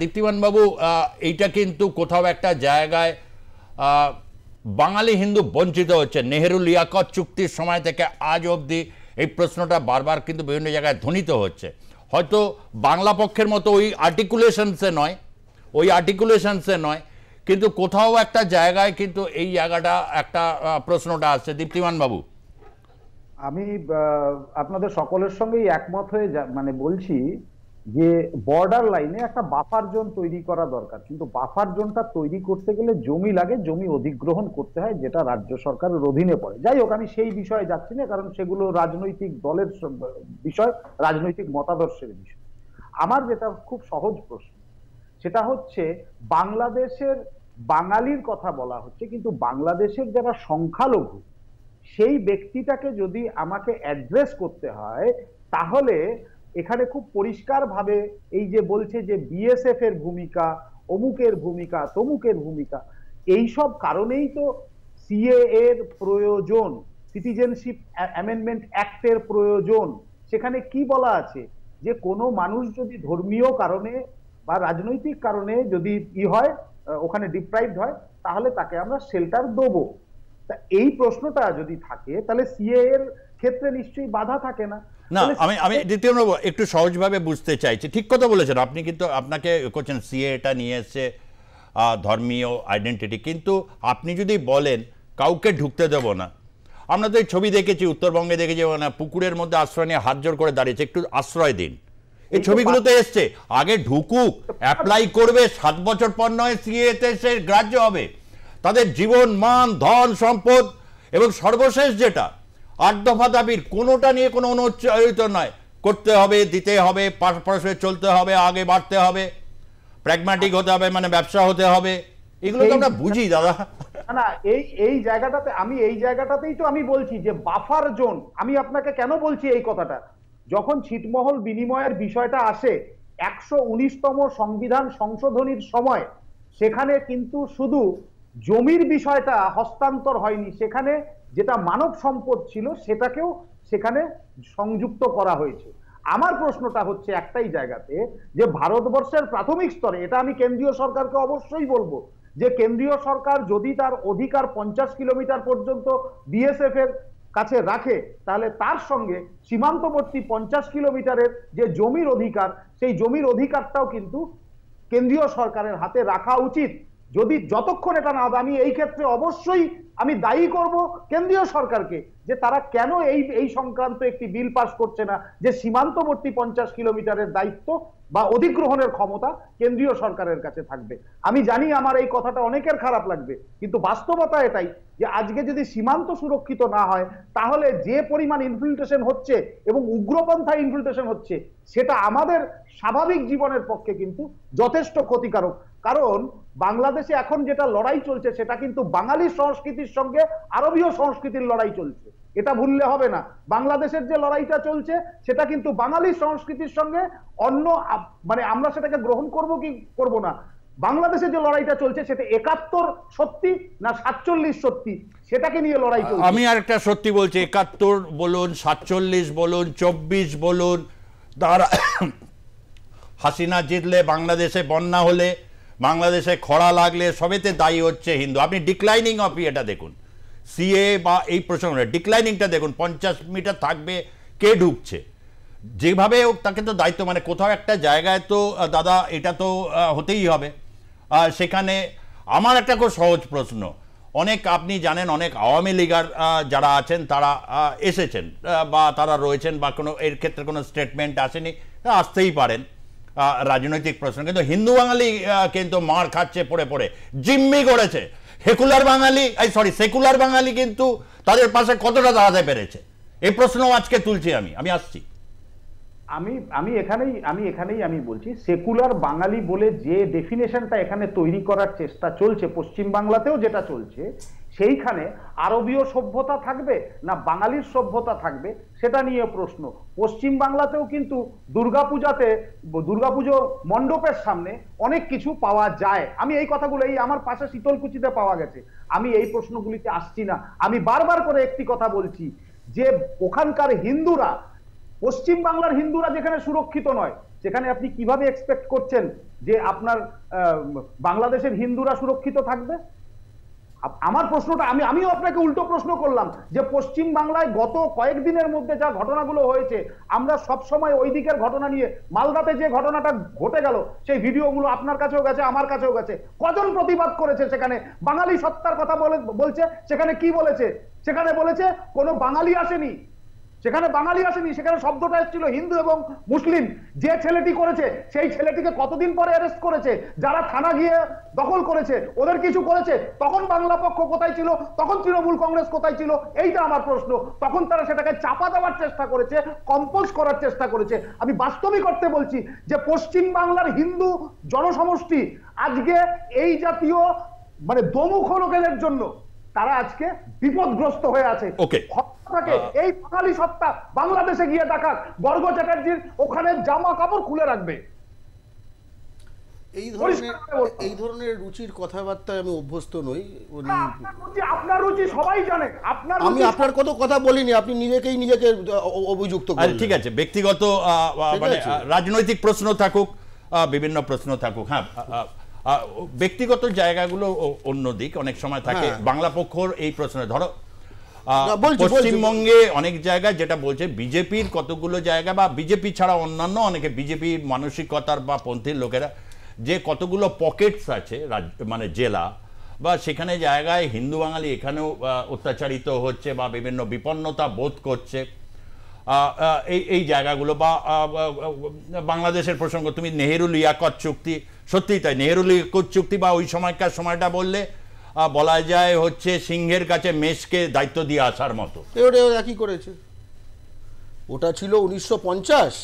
দীপ্তিমানবাবু, এইটা কিন্তু কোথাও একটা জায়গায় বাঙালি হিন্দু বঞ্চিত হচ্ছে। নেহেরু লিয়াকত চুক্তির সময় থেকে আজ অবধি এই প্রশ্নটা বারবার কিন্তু বিভিন্ন জায়গায় ধ্বনিত হচ্ছে। হয়তো বাংলা পক্ষের মতো ওই আর্টিকুলেশনসে নয়, কিন্তু কোথাও একটা জায়গায় কিন্তু এই জায়গাটা একটা প্রশ্নটা আসছে। দীপ্তিমান বাবু, আমি আপনাদের সকলের সঙ্গেই একমত হয়ে বলছি যে বর্ডার লাইনে একটা বাফার জোন তৈরি করা দরকার, কিন্তু বাফার জোনটা তৈরি করতে গেলে জমি লাগে, জমি অধিগ্রহণ করতে হয়, যেটা রাজ্য সরকারের অধীনে পড়ে। যাই হোক, আমি সেই বিষয়ে যাচ্ছি না, কারণ সেগুলো রাজনৈতিক দলের বিষয়, রাজনৈতিক মতাদর্শের বিষয়। আমার যেটা খুব সহজ প্রশ্ন, সেটা হচ্ছে বাংলাদেশের বাঙালির কথা বলা হচ্ছে, কিন্তু বাংলাদেশের যারা সংখ্যালঘু সেই ব্যক্তিটাকে যদি আমাকে অ্যাড্রেস করতে হয়, তাহলে এখানে খুব পরিষ্কার ভাবে এই যে বলছে যে বিএসএফ এর ভূমিকা, অমুকের ভূমিকা, তমুকের ভূমিকা, এই সব কারণেই তো সিএ এর প্রয়োজন, সিটিজেনশিপ অ্যামেন্ডমেন্ট অ্যাক্টের প্রয়োজন। সেখানে কি বলা আছে যে কোনো মানুষ যদি ধর্মীয় কারণে বা রাজনৈতিক কারণে যদি হয়, ওখানে ডিপ্রাইভড হয়, তাহলে তাকে আমরা শেল্টার দেবো। তা এই প্রশ্নটা যদি থাকে, তাহলে সিএ এর ক্ষেত্রে নিশ্চয়ই বাধা থাকে না। না, আমি দ্বিতীয় একটু সহজভাবে বুঝতে চাইছি। ঠিক কথা বলেছেন আপনি, কিন্তু আপনাকে করছেন সিএ এটা নিয়ে এসছে ধর্মীয় আইডেন্টিটি, কিন্তু আপনি যদি বলেন কাউকে ঢুকতে দেব না, আমরা তো এই ছবি দেখেছি, উত্তরবঙ্গে দেখেছি না, পুকুরের মধ্যে আশ্রয় নিয়ে হাত জোর করে দাঁড়িয়েছে, একটু আশ্রয় দিন, এই ছবিগুলোতে এসছে। আগে ঢুকুক, অ্যাপ্লাই করবে, 7 বছর পর নয় সিএতে সে গ্রাহ্য হবে। তাদের জীবন, মান, ধন, সম্পদ এবং সর্বশেষ যেটা 8 দফা দাবির কোনোটা নিয়ে কোনো অনুচ্চারিত নয়, করতে হবে, দিতে হবে, পারস্পরিক চলতে হবে, আগে বাড়তে হবে, প্র্যাগম্যাটিক হতে হবে, মানে ব্যবসা হতে হবে, এগুলো তো আমরা বুঝি দাদা। না, এই জায়গাটাতে এই জায়গাটাতেই তো আমি বলছি যে বাফার জোন। আমি আপনাকে কেন বলছি এই কথাটা, যখন ছিটমহল বিনিময়ের বিষয়টা আসে 119তম সংবিধান সংশোধনীর সময়, সেখানে কিন্তু শুধু জমির বিষয়টা হস্তান্তর হয়নি, সেখানে যেটা মানব সম্পদ ছিল সেটাকেও সেখানে সংযুক্ত করা হয়েছে। আমার প্রশ্নটা হচ্ছে একটাই জায়গাতে, যে ভারতবর্ষের প্রাথমিক স্তরে, এটা আমি কেন্দ্রীয় সরকারকে অবশ্যই বলবো, যে কেন্দ্রীয় সরকার যদি তার অধিকার 50 কিলোমিটার পর্যন্ত বিএসএফ এর কাছে রাখে, তাহলে তার সঙ্গে সীমান্তবর্তী 50 কিলোমিটারের যে জমির অধিকার, সেই জমির অধিকারটাও কিন্তু কেন্দ্রীয় সরকারের হাতে রাখা উচিত। যদি যতক্ষণ এটা না হবে, আমি এই ক্ষেত্রে অবশ্যই আমি দায়ী করব কেন্দ্রীয় সরকারকে, যে তারা কেন এই সংক্রান্ত একটি বিল পাস করছে না, যে সীমান্তবর্তী 50 কিলোমিটারের দায়িত্ব বা অধিগ্রহণের ক্ষমতা কেন্দ্রীয় সরকারের কাছে থাকবে। আমি জানি আমার এই কথাটা অনেকের খারাপ লাগবে, কিন্তু বাস্তবতা এটাই যে আজকে যদি সীমান্ত সুরক্ষিত না হয়, তাহলে যে পরিমাণ ইনফিল্ট্রেশন হচ্ছে এবং উগ্রপন্থা ইনফিল্ট্রেশন হচ্ছে, সেটা আমাদের স্বাভাবিক জীবনের পক্ষে কিন্তু যথেষ্ট ক্ষতিকারক। কারণ বাংলাদেশে এখন যেটা লড়াই চলছে, সেটা কিন্তু বাঙালি সংস্কৃতির সঙ্গে আরবীয় সংস্কৃতির লড়াই চলছে, এটা ভুললে হবে না। বাংলাদেশের যে লড়াইটা চলছে, সেটা কিন্তু বাঙালি সংস্কৃতির সঙ্গে অন্য, মানে আমরা সেটাকে গ্রহণ করব কি করব না, বাংলাদেশে যে লড়াইটা চলছে সেটা 71 সত্যি না 47 সত্যি, সেটাকে নিয়ে লড়াই চলছে। আমি আরেকটা সত্যি বলছি, 71 বলুন, 47 বলুন, 24 বলুন, তারা হাসিনা জিতলে, বাংলাদেশে বন্যা হলে, বাংলাদেশে খরা লাগলে, সবেতে দায়ী হচ্ছে হিন্দু। আপনি ডিক্লাইনিং অফ এটা দেখুন, সিএ বা এই প্রসঙ্গে ডিক্লাইনিংটা দেখুন, 50 মিটার থাকবে, কে ঢুকছে, যেভাবে হোক তাকে তো দায়িত্ব, মানে কোথাও একটা জায়গায় তো দাদা এটা তো হতেই হবে। সেখানে আমার একটা খুব সহজ প্রশ্ন, অনেক আপনি জানেন অনেক আওয়ামী লীগার যারা আছেন তারা এসেছেন বা তারা রয়েছেন, বা কোনো এর ক্ষেত্রে কোনো স্টেটমেন্ট আসেনি, আসতেই পারেন রাজনৈতিক প্রশ্ন, কিন্তু হিন্দু বাঙালি কিন্তু মার খাচ্ছে পড়ে পড়ে, জিম্মি করেছে। সেকুলার বাঙালি কিন্তু তাদের পাশে কতটা দাঁড়াতে পেরেছে, এই প্রশ্ন আজকে তুলছি আমি আসছি। আমি এখানেই আমি বলছি, সেকুলার বাঙালি বলে যে ডেফিনেশনটা এখানে তৈরি করার চেষ্টা চলছে, পশ্চিম বাংলাতেও যেটা চলছে, সেইখানে আরবীয় সভ্যতা থাকবে না বাঙালির সভ্যতা থাকবে, সেটা নিয়ে প্রশ্ন। পশ্চিম বাংলাতেও কিন্তু দুর্গাপুজো মণ্ডপের সামনে অনেক কিছু পাওয়া যায়। আমি এই কথাগুলো, এই আমার পাশে শীতলকুচিতে পাওয়া গেছে, আমি এই প্রশ্নগুলিতে আসছি না। আমি বারবার করে একটি কথা বলছি, যে ওখানকার হিন্দুরা, পশ্চিম বাংলার হিন্দুরা যেখানে সুরক্ষিত নয়, সেখানে আপনি কিভাবে এক্সপেক্ট করছেন যে আপনার বাংলাদেশের হিন্দুরা সুরক্ষিত থাকবে? আমার প্রশ্নটা, আমিও আপনাকে উল্টো প্রশ্ন করলাম, যে পশ্চিম বাংলায় গত কয়েকদিনের মধ্যে যা ঘটনাগুলো হয়েছে, আমরা সব সময় ওই দিকের ঘটনা নিয়ে, মালদাতে যে ঘটনাটা ঘটে গেল, সেই ভিডিওগুলো আপনার কাছেও গেছে, আমার কাছেও গেছে, কজন প্রতিবাদ করেছে, সেখানে বাঙালি সত্তার কথা বলছে, সেখানে কি বলেছে? সেখানে বলেছে কোনো বাঙালি আসেনি, সেখানে বাঙালি আসেনি, সেখানে শব্দটা এসেছিল হিন্দু এবং মুসলিম। যে ছেলেটি করেছে সেই ছেলেটিকে কতদিন পরে অ্যারেস্ট করেছে? যারা থানা গিয়ে দখল করেছে ওদের কিছু করেছে? তখন বাংলা পক্ষ কোথায় ছিল? তখন তৃণমূল কংগ্রেস কোথায় ছিল? এইটা আমার প্রশ্ন। তখন তারা সেটাকে চাপা দেওয়ার চেষ্টা করেছে, কম্পোজ করার চেষ্টা করেছে। আমি বাস্তবিক অর্থে বলছি যে পশ্চিম বাংলার হিন্দু জনসমষ্টি আজকে এই জাতীয় মানে দমুখ লোকেদের জন্য তারা আজকে বিপদগ্রস্ত হয়ে আছে। ওকে, এই বাঙালি সত্তা বাংলাদেশে গিয়ে দেখাক, বর্গ চ্যাটার্জির ওখানে জামা কাপড় খুলে রাখবে। এই ধরনের রুচির কথাবার্তায় আমি অভ্যস্ত নই। আপনার রুচি সবাই জানে। আমি আপনার কত কথা বলিনি, আপনি নিজেকে অভিযুক্ত করেন। ঠিক আছে, ব্যক্তিগত মানে রাজনৈতিক প্রশ্ন থাকুক, বিভিন্ন প্রশ্ন থাকুক, হ্যাঁ ব্যক্তিগত জায়গাগুলো অন্যদিক অনেক সময় থাকে। বাংলা পক্ষর এই প্রশ্ন ধরো পশ্চিমবঙ্গে অনেক জায়গায় যেটা বলছে বিজেপির কতগুলো জায়গা বা বিজেপি ছাড়া অন্যান্য অনেকে বিজেপি মানসিকতার বা পন্থীর লোকেরা যে কতগুলো পকেটস আছে মানে জেলা বা সেখানে জায়গায় হিন্দু বাঙালি এখানেও অত্যাচারিত হচ্ছে বা বিভিন্ন বিপন্নতা বোধ করছে, এই জায়গাগুলো বা বাংলাদেশের প্রসঙ্গ তুমি নেহেরু লিয়াকত চুক্তি, সত্যিই তাই, নেহেরু লিয়াকত চুক্তি বা ওই সময়কার সময়টা বললে বলা যায় হচ্ছে সিংহের কাছে মেষকে দায়িত্ব দিয়ে আসার মতো। একই করেছে, ওটা ছিল 1950,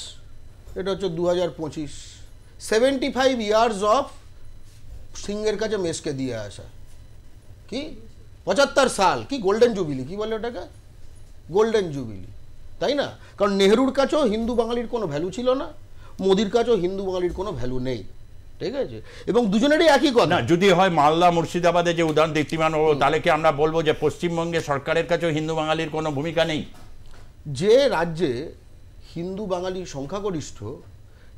এটা হচ্ছে 2025, 75 ইয়ার্স অফ সিংহের কাছে মেষকে দিয়ে আসা। কি 75 সাল, কি গোল্ডেন জুবিলি, কি বলে ওটাকে, গোল্ডেন জুবিলি, তাই না? কারণ নেহরুর কাছেও হিন্দু বাঙালির কোনো ভ্যালু ছিল না, মোদির কাছেও হিন্দু বাঙালির কোনো ভ্যালু নেই, ঠিক আছে? এবং দুজনেরই একই কথা। যদি হয় মালদা মুর্শিদাবাদে যে উদাহরণ দীপ্তিমান, তাহলে কি আমরা বলবো যে পশ্চিমবঙ্গে সরকারের কাছেও হিন্দু বাঙালির কোনো ভূমিকা নেই? যে রাজ্যে হিন্দু বাঙালি সংখ্যাগরিষ্ঠ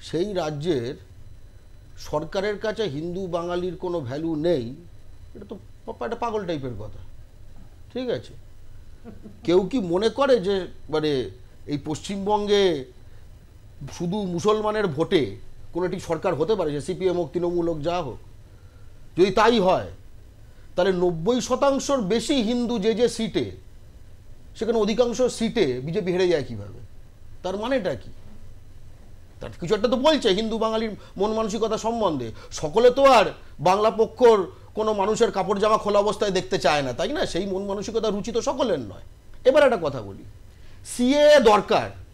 সেই রাজ্যের সরকারের কাছে হিন্দু বাঙালির কোনো ভ্যালু নেই, এটা তো একটা পাগল টাইপের কথা, ঠিক আছে? কেউ কি মনে করে যে মানে এই পশ্চিমবঙ্গে শুধু মুসলমানের ভোটে কোনো একটি সরকার হতে পারে, যে সিপিএম হোক তৃণমূল হোক যা হোক? যদি তাই হয় তাহলে 90% বেশি হিন্দু যে সিটে, সেখানে অধিকাংশ সিটে বিজেপি হেরে যায় কিভাবে? তার মানেটা কি? তার কিছু একটা তো বলছে হিন্দু বাঙালির মন মানসিকতা সম্বন্ধে। সকলে তো আর বাংলা পক্ষর কোনো মানুষের কাপড় জামা খোলা অবস্থায় দেখতে চায় না, তাই না? সেই মন মানসিকতা রুচি তো সকলের নয়। এবার একটা কথা বলি, সিএ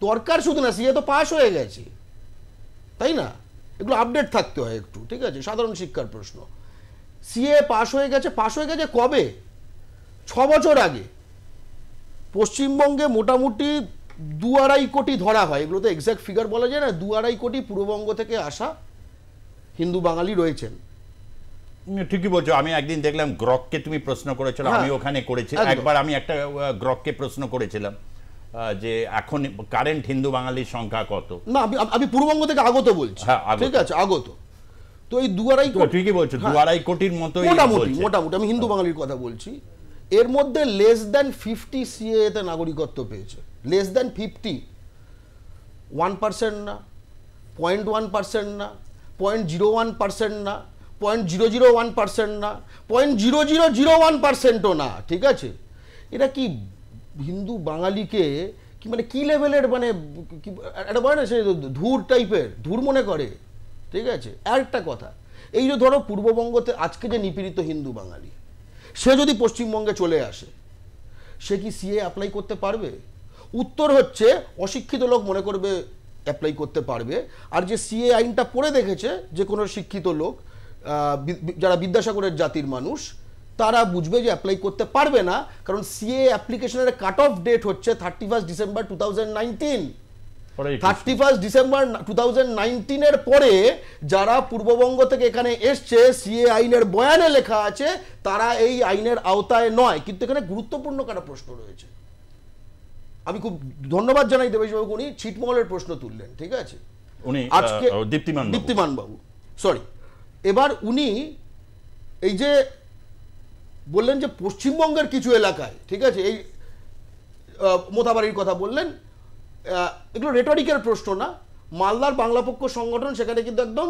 দরকার শুধু না, সিএ তো পাস হয়ে গেছে, তাই না? এগুলো আপডেট থাকতে হয় একটু, ঠিক আছে? সাধারণ শিক্ষার প্রশ্ন। সিএ পাস হয়ে গেছে কবে? 6 বছর আগে। পশ্চিমবঙ্গে মোটামুটি 2-2.5 কোটি ধরা হয়, এগুলো তো এক্সাক্ট ফিগার বলা যায় না, 2-2.5 কোটি পূর্ববঙ্গ থেকে আসা হিন্দু বাঙালি রয়েছেন। ঠিকই বলছো। আমি একদিন দেখলাম গ্রককে তুমি প্রশ্ন করেছিল, আমি ওখানে করেছি একবার, আমি একটা গ্রককে প্রশ্ন করেছিলাম যে এখন কারেন্ট হিন্দু বাঙালির সংখ্যা কত। না, আমি পূর্ববঙ্গ থেকে আগত বলছি, ঠিক আছে? আগত তো এই 2-2.5 কোটি, ঠিকই বলছো, 2-2.5 কোটির মতো মোটামুটি আমি হিন্দু বাঙালির কথা বলছি। এর মধ্যে লেস দ্যান 50 সিএ তে নাগরিকত্ব পেয়েছে, লেস দ্যান 50, 1% না, 0.1% না, 0.01% না, 0.001% না, 0.0001%ও না, ঠিক আছে? এটা কি হিন্দু বাঙালিকে কি মানে কি লেভেলের মানে একটা বলে না সে ধুর টাইপের, ধুর মনে করে, ঠিক আছে? আরেকটা কথা, এই যে ধরো পূর্ববঙ্গতে আজকে যে নিপীড়িত হিন্দু বাঙালি, সে যদি পশ্চিমবঙ্গে চলে আসে, সে কি সিএ অ্যাপ্লাই করতে পারবে? উত্তর হচ্ছে অশিক্ষিত লোক মনে করবে অ্যাপ্লাই করতে পারবে, আর যে সিএ আইনটা পড়ে দেখেছে যে কোনো শিক্ষিত লোক, যারা বিদ্যাসাগরের জাতির মানুষ, তারা বুঝবে যে অ্যাপ্লাই করতে পারবে না, কারণ সিএ অ্যাপ্লিকেশনের কাট অফ ডেট হচ্ছে 31 ডিসেম্বর 2019। 31 ডিসেম্বর 2019 পরে যারা পূর্ববঙ্গ থেকে এখানে এসছে, সিএ আইনের বয়ানে লেখা আছে তারা এই আইনের আওতায় নয়। কিন্তু এখানে গুরুত্বপূর্ণ একটা প্রশ্ন রয়েছে, আমি খুব ধন্যবাদ জানাই দেবেশবাবু, উনি ছিটমহলের প্রশ্ন তুললেন, ঠিক আছে? উনি আজকে দীপ্তিমান বাবু, সরি। এবার উনি এই যে বললেন যে পশ্চিমবঙ্গের কিছু এলাকায়, ঠিক আছে, এই মোথাবাড়ির কথা বললেন, এগুলো রেটরিকের প্রশ্ন না। মালদার বাংলা পক্ষ সংগঠন, সেখানে কিন্তু একদম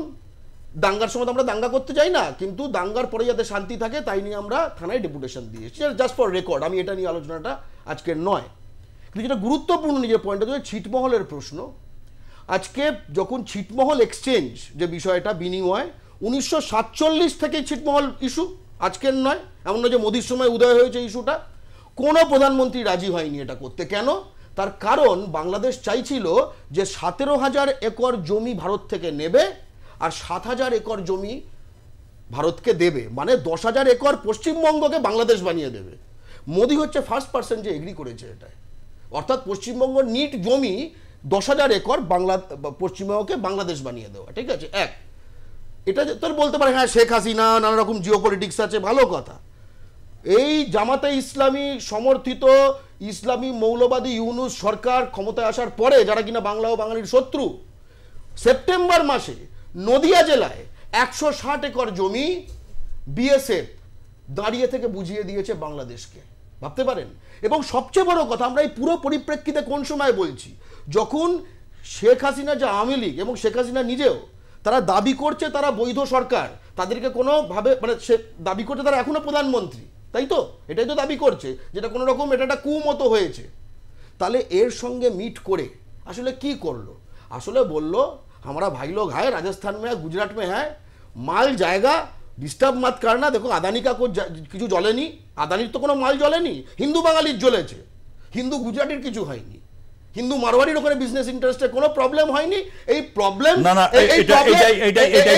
দাঙ্গার সময় আমরা দাঙ্গা করতে যাই না, কিন্তু দাঙ্গার পরে যাতে শান্তি থাকে তাই নিয়ে আমরা থানায় ডেপুটেশন দিয়েছি, জাস্ট ফর রেকর্ড। আমি এটা নিয়ে আলোচনাটা আজকের নয়, কিন্তু যেটা গুরুত্বপূর্ণ নিজের পয়েন্টটা হচ্ছে ছিটমহলের প্রশ্ন। আজকে যখন ছিটমহল এক্সচেঞ্জ যে বিষয়টা বিনিময় 1947 থেকে ছিটমহল ইস্যু, আজকের নয়, এমন নয় যে মোদির সময় উদয় হয়েছে ইস্যুটা। কোনো প্রধানমন্ত্রী রাজি হয়নি এটা করতে। কেন? তার কারণ বাংলাদেশ চাইছিল যে 17,000 একর জমি ভারত থেকে নেবে আর 7,000 একর জমি ভারতকে দেবে, মানে 10,000 একর পশ্চিমবঙ্গকে বাংলাদেশ বানিয়ে দেবে। মোদি হচ্ছে ফার্স্ট পার্সন যে এগ্রি করেছে এটায়। অর্থাৎ পশ্চিমবঙ্গ নিট জমি 10,000 একর পশ্চিমবঙ্গকে বাংলাদেশ বানিয়ে দেওয়া, ঠিক আছে। এক, এটা তোর বলতে পারে হ্যাঁ শেখ হাসিনা নানা রকম জিওপলিটিক্স আছে, ভালো কথা। এই জামাতে ইসলামী সমর্থিত ইসলামী মৌলবাদী ইউনুস সরকার ক্ষমতায় আসার পরে, যারা কিনা বাংলা ও বাঙালির শত্রু, সেপ্টেম্বর মাসে নদিয়া জেলায় 160 একর জমি বিএসএফ দাঁড়িয়ে থেকে বুঝিয়ে দিয়েছে বাংলাদেশকে, ভাবতে পারেন। এবং সবচেয়ে বড় কথা, আমরা এই পুরো পরিপ্রেক্ষিতে কোন সময় বলছি, যখন শেখ হাসিনা যে আওয়ামী লীগ এবং শেখ হাসিনা নিজেও তারা দাবি করছে তারা বৈধ সরকার, তাদেরকে কোনোভাবে মানে সে দাবি করছে তারা এখনো প্রধানমন্ত্রী, তাই তো? এটাই তো দাবি করছে, যেটা কোনো রকম এটা একটা কু মতো হয়েছে। তাহলে এর সঙ্গে মিট করে আসলে কি করলো? আসলে বলল আমরা ভাই লোग है, राजस्थान में है, गुजरात में है, মাল জায়গা ডিস্টার্ব মাত করনা। দেখো আদানি কা কিছু জ্বলেনি, আদানির তো কোনো মাল জ্বলেনি, হিন্দু বাঙালির জ্বলেছে, হিন্দু গুজরাটির কিছু হয়নি, হিন্দু মারওয়ারির ওখানে বিজনেস ইন্টারেস্টে কোনো প্রবলেম হয়নি। এই প্রবলেম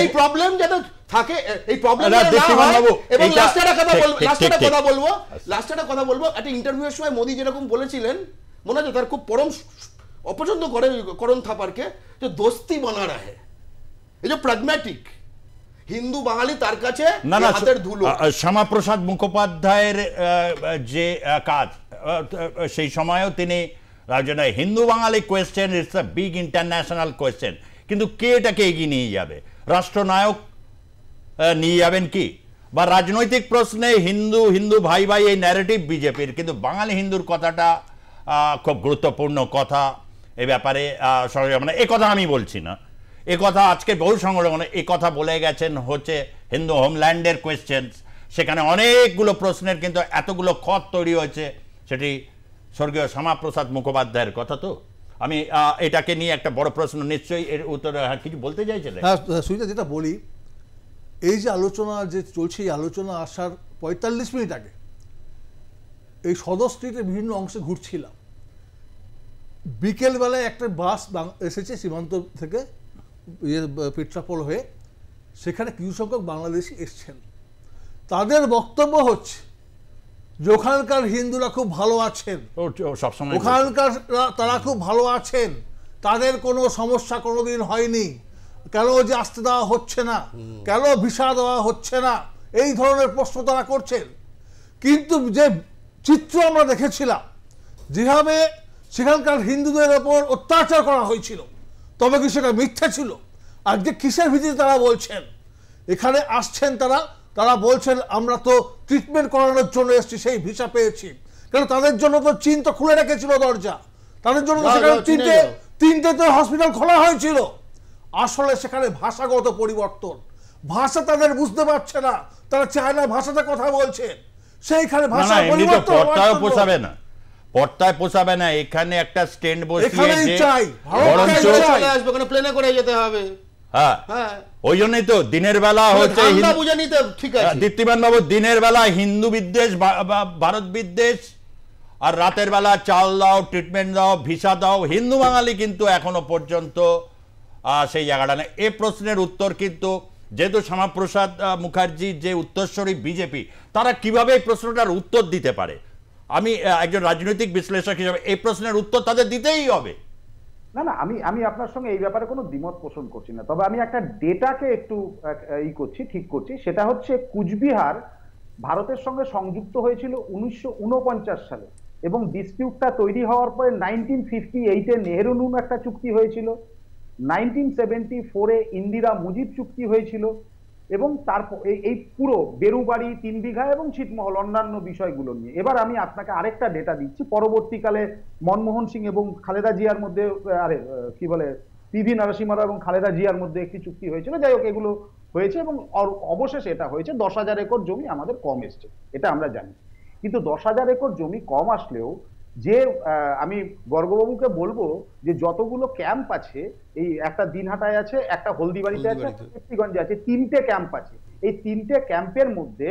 এই প্রবলেম যাতে থাকে, এই প্রবলেম এবং লাস্টে একটা কথা বলবো, একটা ইন্টারভিউয়ের সময় মোদি যেরকম বলেছিলেন, মনে আছে তার খুব পরম অপছন্দ করে করণ থাপারকে, যে দোস্তি বানা রাহে, এই যে প্র্যাগম্যাটিক হিন্দু বাঙালি তার কাছে হাতের ধুলো। শ্যামাপ্রসাদ মুখোপাধ্যায়ের যে কাজ, সেই সময়ও তিনি Hindu Bengali question, it's a big international question, কিন্তু কে এটাকে এগিয়ে নিয়ে যাবে? রাষ্ট্রনায়ক নিয়ে যাবেন কি? বা রাজনৈতিক প্রশ্নে হিন্দু হিন্দু ভাই ভাই এই ন্যারেটিভ বিজেপির, কিন্তু বাঙালি হিন্দুর কথাটা খুব গুরুত্বপূর্ণ কথা। এ ব্যাপারে মানে এ কথা আমি বলছি না, এ কথা আজকে বহু সংগঠনে এ কথা বলে গেছেন হচ্ছে হিন্দু হোমল্যান্ডের কোয়েশ্চেন, সেখানে অনেকগুলো প্রশ্নের কিন্তু এতগুলো খত তৈরি হয়েছে, সেটি স্বর্গীয় শ্যামাপ্রসাদ মুখোপাধ্যায়ের কথা। তো আমি এটাকে নিয়ে একটা বড় প্রশ্ন, নিশ্চয়ই এর উত্তরে কিছু বলতে চাইছিলেন? হ্যাঁ সুজিতা, যেটা বলি, এই যে আলোচনা যে চলছে, এই আলোচনা আসার 45 মিনিট আগে এই সদর স্ট্রিটের বিভিন্ন অংশে ঘুরছিলাম। বিকেলবেলায় একটা বাস এসেছে সীমান্ত থেকে পেট্রাপোল হয়ে, সেখানে কিছু সংখ্যক বাংলাদেশি এসছেন। তাদের বক্তব্য হচ্ছে যে ওখানকার হিন্দুরা খুব ভালো আছেন, ওখানকার তারা খুব ভালো আছেন, তাদের কোনো সমস্যা কোনোদিন হয়নি, কেন যে আসতে দেওয়া হচ্ছে না, কেন ভিসা দেওয়া হচ্ছে না, এই ধরনের প্রশ্ন তারা করছেন। কিন্তু যে চিত্র আমরা দেখেছিলাম, যেভাবে সেখানকার হিন্দুদের ওপর অত্যাচার করা হয়েছিল, তবে কি সেটা মিথ্যা ছিল? আজকে কিসের ভিত্তিতে তারা বলছেন এখানে আসছেন? তারা বলছেন আমরা তো ট্রিটমেন্ট করানোর জন্য এসেছি, সেই ভিসা পেয়েছি। কারণ তাদের জন্য তো চীন তো খুলে রেখেছিল দরজা, তাদের জন্য সেখানে তিনটে তো হসপিটাল খোলা হয়েছিল। আসলে সেখানে ভাষাগত পরিবর্তন, ভাষা তাদের বুঝতে পারছে না, তারা চায় না ভাষাতে কথা বলছেন, সেইখানে ভাষা পরিবর্তন পোষাবে না, পর্তায় পোষাবে না। এখানে একটা স্ট্যান্ড বসিয়ে প্লেনে করে যেতে হবে। হ্যাঁ, ওই জন্যই তো দিনের বেলা হচ্ছে দীপ্তিমান বাবু, দিনের বেলা হিন্দু বিদ্বেষ ভারত বিদ্বেষ, আর রাতের বেলা চাল দাও, ট্রিটমেন্ট দাও, ভিসা দাও। হিন্দু বাঙালি কিন্তু এখনো পর্যন্ত সেই জায়গাটা নেই। এ প্রশ্নের উত্তর কিন্তু যেহেতু শ্যামাপ্রসাদ মুখার্জি যে উত্তরস্বরী বিজেপি, তারা কিভাবে এই প্রশ্নটার উত্তর দিতে পারে? আমি একজন রাজনৈতিক বিশ্লেষক হিসেবে এই প্রশ্নের উত্তর তাদের দিতেই হবে। না না, আমি আপনার সঙ্গে এই ব্যাপারে কোনো দ্বিমত পোষণ করছি না, তবে আমি একটা ডেটাকে একটু ঠিক করছি। সেটা হচ্ছে কুচবিহার ভারতের সঙ্গে সংযুক্ত হয়েছিল 1949 সালে, এবং ডিসপিউটটা তৈরি হওয়ার পরে 1958-এ নেহেরু-নুন একটা চুক্তি হয়েছিল, 1974-এ ইন্দিরা মুজিব চুক্তি হয়েছিল, এবং তারপর এই পুরো বেরুবাড়ি 3 বিঘা এবং ছিটমহল অন্যান্য বিষয়গুলো নিয়ে। এবার আমি আপনাকে আরেকটা ডেটা দিচ্ছি। পরবর্তীকালে মনমোহন সিং এবং খালেদা জিয়ার মধ্যে, পিভি নরসিংহ রাও এবং খালেদা জিয়ার মধ্যে একটি চুক্তি হয়েছিল, যাই হোক এগুলো হয়েছে, এবং অবশেষে এটা হয়েছে 10,000 একর জমি আমাদের কম এসছে, এটা আমরা জানি। কিন্তু 10,000 একর জমি কম আসলেও যে আমি গর্গবাবুকে বলবো যে যতগুলো ক্যাম্প আছে, এই একটা দিনহাটায় আছে, একটা হলদিবাড়িতে আছে, কীর্তিগঞ্জে আছে, 3টে ক্যাম্প আছে। এই 3টে ক্যাম্পের মধ্যে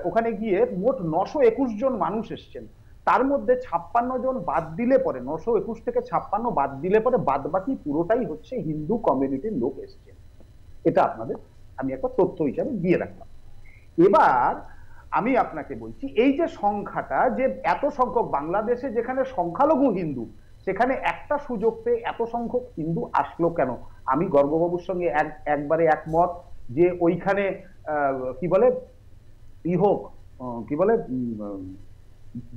ওখানে গিয়ে মোট 921 জন মানুষ এসছেন। তার মধ্যে 56 জন বাদ দিলে পরে, 921 থেকে 56 বাদ দিলে পরে বাদ বাকি পুরোটাই হচ্ছে হিন্দু কমিউনিটির লোক এসছেন। এটা আপনাদের আমি একটা তথ্য হিসাবে দিয়ে রাখলাম। এবার আমি আপনাকে বলছি, এই যে সংখ্যাটা, যে এত সংখ্যক বাংলাদেশে যেখানে সংখ্যালঘু হিন্দু, সেখানে একটা সুযোগ পেয়ে এত সংখ্যক হিন্দু আসলো কেন? আমি গর্গবাবুর সঙ্গে একবারে একমত যে ওইখানে কি বলে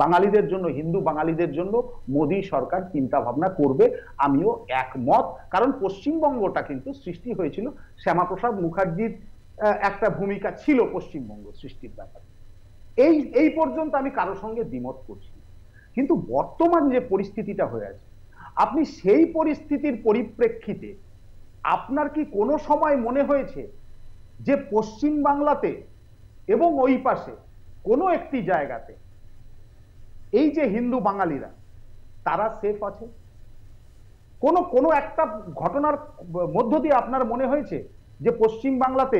বাঙালিদের জন্য, হিন্দু বাঙালিদের জন্য মোদী সরকার চিন্তা ভাবনা করবে, আমিও একমত। কারণ পশ্চিমবঙ্গটা কিন্তু সৃষ্টি হয়েছিল, শ্যামাপ্রসাদ মুখার্জির একটা ভূমিকা ছিল পশ্চিমবঙ্গ সৃষ্টির ব্যাপারে। এই পর্যন্ত আমি কারোর সঙ্গে দ্বিমত করছি। কিন্তু বর্তমান যে পরিস্থিতিটা হয়ে আছে, আপনি সেই পরিস্থিতির পরিপ্রেক্ষিতে আপনার কি কোনো সময় মনে হয়েছে যে পশ্চিম বাংলাতে এবং ওই পাশে কোনো একটি জায়গাতে এই যে হিন্দু বাঙালিরা তারা সেফ আছে? কোনো একটা ঘটনার মধ্য দিয়ে আপনার মনে হয়েছে যে পশ্চিম বাংলাতে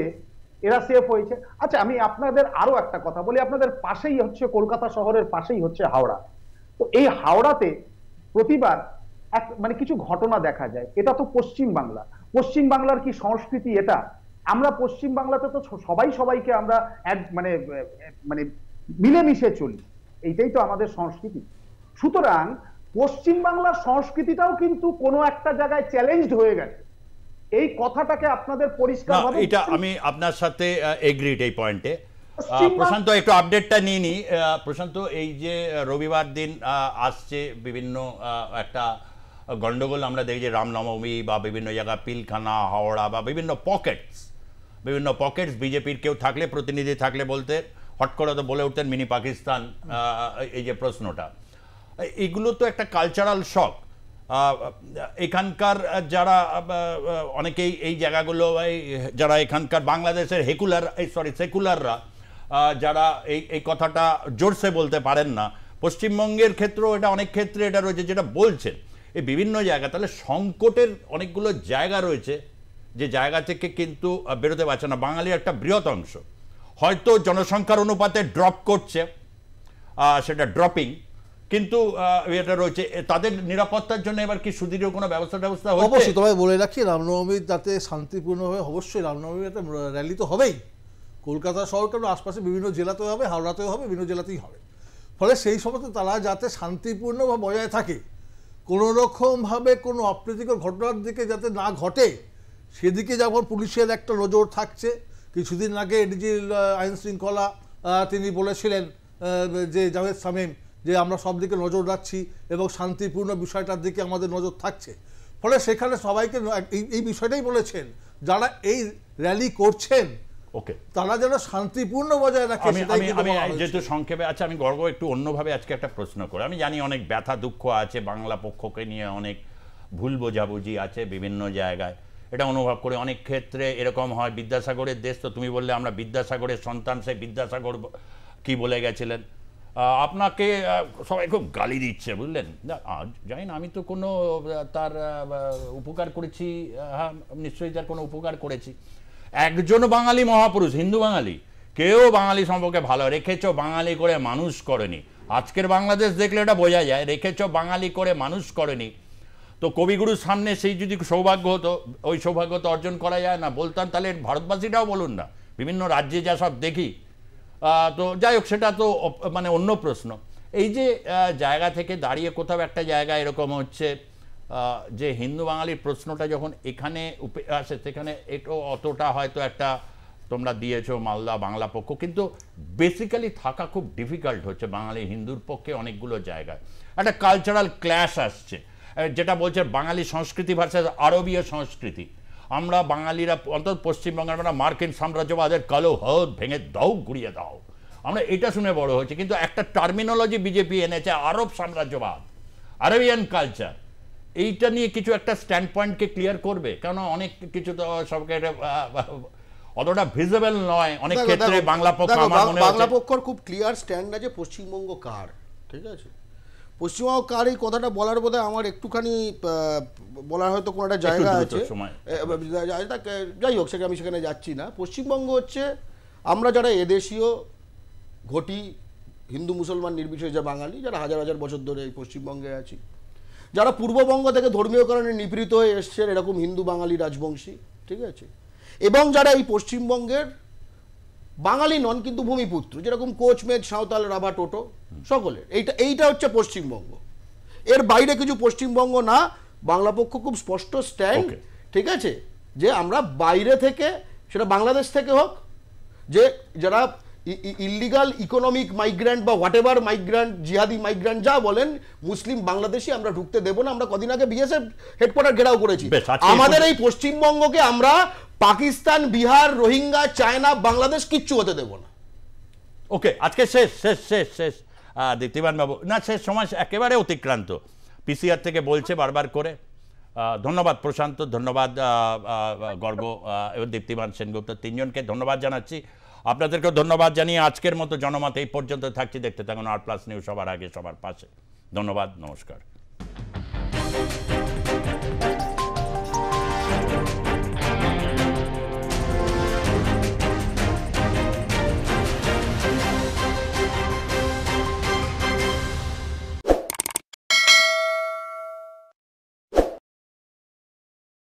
এরা সেফ হয়েছে? আচ্ছা, আমি আপনাদের আরো একটা কথা বলি। আপনাদের পাশেই হচ্ছে, কলকাতা শহরের পাশেই হচ্ছে হাওড়া। তো এই হাওড়াতে প্রতিবার মানে কিছু ঘটনা দেখা যায়। এটা তো পশ্চিম বাংলা, পশ্চিম বাংলার কি সংস্কৃতি এটা? আমরা পশ্চিম বাংলাতে তো সবাই সবাইকে আমরা মানে মানে মিলেমিশে চলি, এইটাই তো আমাদের সংস্কৃতি। সুতরাং পশ্চিম বাংলার সংস্কৃতিটাও কিন্তু কোনো একটা জায়গায় চ্যালেঞ্জড হয়ে গেছে। এই কথাটাকে আপনাদের পরিষ্কারভাবে, এটা আমি আপনার সাথে এগ্রিড এই পয়েন্টে। প্রশান্ত একটু আপডেটটা নিয়ে নি। প্রশান্ত, এই যে রবিবার দিন আসছে বিভিন্ন একটা গন্ডগোল আমরা দেখি যে রামনবমী বা বিভিন্ন জায়গা পিলখানা, হাওড়া বা বিভিন্ন পকেটস বিজেপির কেউ থাকলে, প্রতিনিধি থাকলে বলতে হট করে তো বলে উঠতেন মিনি পাকিস্তান। এই যে প্রশ্নটা, এগুলো তো একটা কালচারাল শক। এখানকার যারা অনেকেই এই জায়গাগুলো, যারা এখানকার বাংলাদেশের সেকুলাররা যারা এই কথাটা জোরসে বলতে পারেন না, পশ্চিমবঙ্গের ক্ষেত্রেও এটা অনেক ক্ষেত্রে এটা রয়েছে যেটা বলছেন। এই বিভিন্ন জায়গা, তাহলে সংকটের অনেকগুলো জায়গা রয়েছে যে জায়গা থেকে কিন্তু বেরোতে পারছে না বাঙালি একটা বৃহৎ অংশ। হয়তো জনসংখ্যার অনুপাতে ড্রপ করছে, সেটা ড্রপিং, কিন্তু এটা রয়েছে। তাদের নিরাপত্তার জন্য এবার কি সুদৃঢ় কোনো ব্যবস্থা হচ্ছে? অবশ্যই। তবে বলে রাখি, রামনবমী যাতে শান্তিপূর্ণভাবে, অবশ্যই রামনবমী একটা র্যালি তো হবেই। কলকাতা শহর কেন, আশপাশে বিভিন্ন জেলাতেও হবে, হাওড়াতেও হবে, বিভিন্ন জেলাতেই হবে। ফলে সেই সমস্ত তারা যাতে শান্তিপূর্ণভাবে বজায় থাকে, কোনো রকমভাবে কোনো অপ্রীতিকর ঘটনার দিকে যাতে না ঘটে, সেদিকে যখন পুলিশের একটা নজর থাকছে। কিছুদিন আগে এডিজি আইন শৃঙ্খলা তিনি বলেছিলেন যে জাভেদ শামীম, যে আমরা সব দিকে নজর রাখছি এবং শান্তিপূর্ণ বিষয়টার দিকে আমাদের নজর থাকছে। ফলে সেখানে সবাইকে এই বিষয়টাই বলেছেন, যারা এই র্যালি করছেন ওকে তারা যেন শান্তিপূর্ণ বজায় রাখে। আমি যেহেতু সংক্ষেপে, আচ্ছা আমি গর্গ একটু অন্যভাবে আজকে একটা প্রশ্ন করি। আমি জানি অনেক ব্যথা দুঃখ আছে, বাংলা পক্ষকে নিয়ে অনেক ভুল বোঝাবুঝি আছে বিভিন্ন জায়গায়, এটা অনুভব করে। অনেক ক্ষেত্রে এরকম হয়, বিদ্যাসাগরের দেশ তো তুমি বললে আমরা বিদ্যাসাগরের সন্তান, সেই বিদ্যাসাগর কি বলে গেছিলেন, আপনাকে সবাই খুব গালি দিচ্ছে, বুঝলেন? জানি না আমি তো কোনো তার উপকার করেছি, হ্যাঁ নিশ্চয়ই তার কোনো উপকার করেছি। একজন বাঙালি মহাপুরুষ, হিন্দু বাঙালি, কেউ বাঙালি সম্পর্কে ভালো রেখেছ বাঙালি করে মানুষ করেনি। আজকের বাংলাদেশ দেখলে এটা বোঝা যায়, রেখেছ বাঙালি করে মানুষ করেনি। তো কবিগুরুর সামনে সেই যদি সৌভাগ্য হতো, ওই সৌভাগ্য তো অর্জন করা যায় না, বলতাম তাহলে ভারতবাসীরাও বলুন না, বিভিন্ন রাজ্যে যা সব দেখি। তো যাই হোক, সেটা তো মানে অন্য প্রশ্ন। এই যে জায়গা থেকে দাঁড়িয়ে কোথাও একটা জায়গা এরকম হচ্ছে যে হিন্দু বাঙালির প্রশ্নটা যখন এখানে আসে, সেখানে একটু অতটা হয়তো একটা তোমরা দিয়েছো মালদা বাংলা পক্ষ, কিন্তু বেসিক্যালি থাকা খুব ডিফিকাল্ট হচ্ছে বাঙালি হিন্দুর পক্ষে অনেকগুলো জায়গায়। একটা কালচারাল ক্ল্যাশ আসছে, যেটা বলছে বাঙালি সংস্কৃতি ভার্সেস আরবীয় সংস্কৃতি। আমরা বাঙালিরা, অন্তত পশ্চিমবঙ্গের, আমরা মার্কিন সাম্রাজ্যবাদের কালো হদ ভেঙে দাও, গুড়িয়ে দাও, আমরা এটা শুনে বড় হয়েছে। কিন্তু একটা টার্মিনোলজি বিজেপি এনেছে, আরব সাম্রাজ্যবাদ, আরবিয়ান কালচার, এইটা নিয়ে কিছু একটা স্ট্যান্ড পয়েন্টকে ক্লিয়ার করবে? কারণ অনেক কিছু তো সবকে অতটা ভিজিবল নয় অনেক ক্ষেত্রে। বাংলা পক্ষ, বাংলা পক্ষর খুব ক্লিয়ার স্ট্যান্ড আছে পশ্চিমবঙ্গ কার, ঠিক আছে? পশ্চিমবঙ্গ কার এই কথাটা বলার বোধহয় আমার একটুখানি বলার হয়তো কোনো একটা জায়গা আছে, যাই হোক সেটা আমি সেখানে যাচ্ছি না। পশ্চিমবঙ্গ হচ্ছে আমরা যারা এদেশীয় ঘটি হিন্দু মুসলমান নির্বিশেষে যা বাঙালি, যারা হাজার হাজার বছর ধরে এই পশ্চিমবঙ্গে আছি, যারা পূর্ববঙ্গ থেকে ধর্মীয় কারণে নিপীড়িত হয়ে এসছেন এরকম হিন্দু বাঙালি রাজবংশী, ঠিক আছে, এবং যারা এই পশ্চিমবঙ্গের বাঙালি নন কিন্তু ভূমিপুত্র, যেরকম কোচ, মেদ, সাঁওতাল, রাভা, টোটো সকলের, এইটা হচ্ছে পশ্চিমবঙ্গ। এর বাইরে কিছু পশ্চিমবঙ্গ না। বাংলা পক্ষ খুব স্পষ্ট স্ট্যান্ড, ঠিক আছে, যে আমরা বাইরে থেকে, সেটা বাংলাদেশ থেকে হোক, যে যারা ইলিগাল ইকোনমিক মাইগ্রেন্ট বা হোয়াট এভার মাইগ্রেন্ট, জিহাদি মাইগ্রেন্ট যা বলেন, মুসলিম বাংলাদেশি আমরা ঢুকতে দেবো না। আমরা কদিন আগে বিএসএফ হেডকোয়ার্টার ঘেরাও করেছি। আমাদের এই পশ্চিমবঙ্গকে আমরা পাকিস্তান, বিহার, রোহিঙ্গা, চায়না, বাংলাদেশ কিচ্ছু হতে দেব না। ওকে, আজকে শেষ শেষ শেষ শেষ দীপ্তিমান বাবু, না শেষ সময় একেবারে অতিক্রান্ত, পিসিআর থেকে বলছে বারবার করে। ধন্যবাদ প্রশান্ত, ধন্যবাদ গর্গ এবং দীপ্তিমান সেনগুপ্ত, তিনজনকে ধন্যবাদ জানাচ্ছি। আপনাদেরকেও ধন্যবাদ জানিয়ে আজকের মতো জনমত এই পর্যন্ত থাকছি। দেখতে থাকুন আর প্লাস নিউজ, সবার আগে সবার পাশে। ধন্যবাদ, নমস্কার।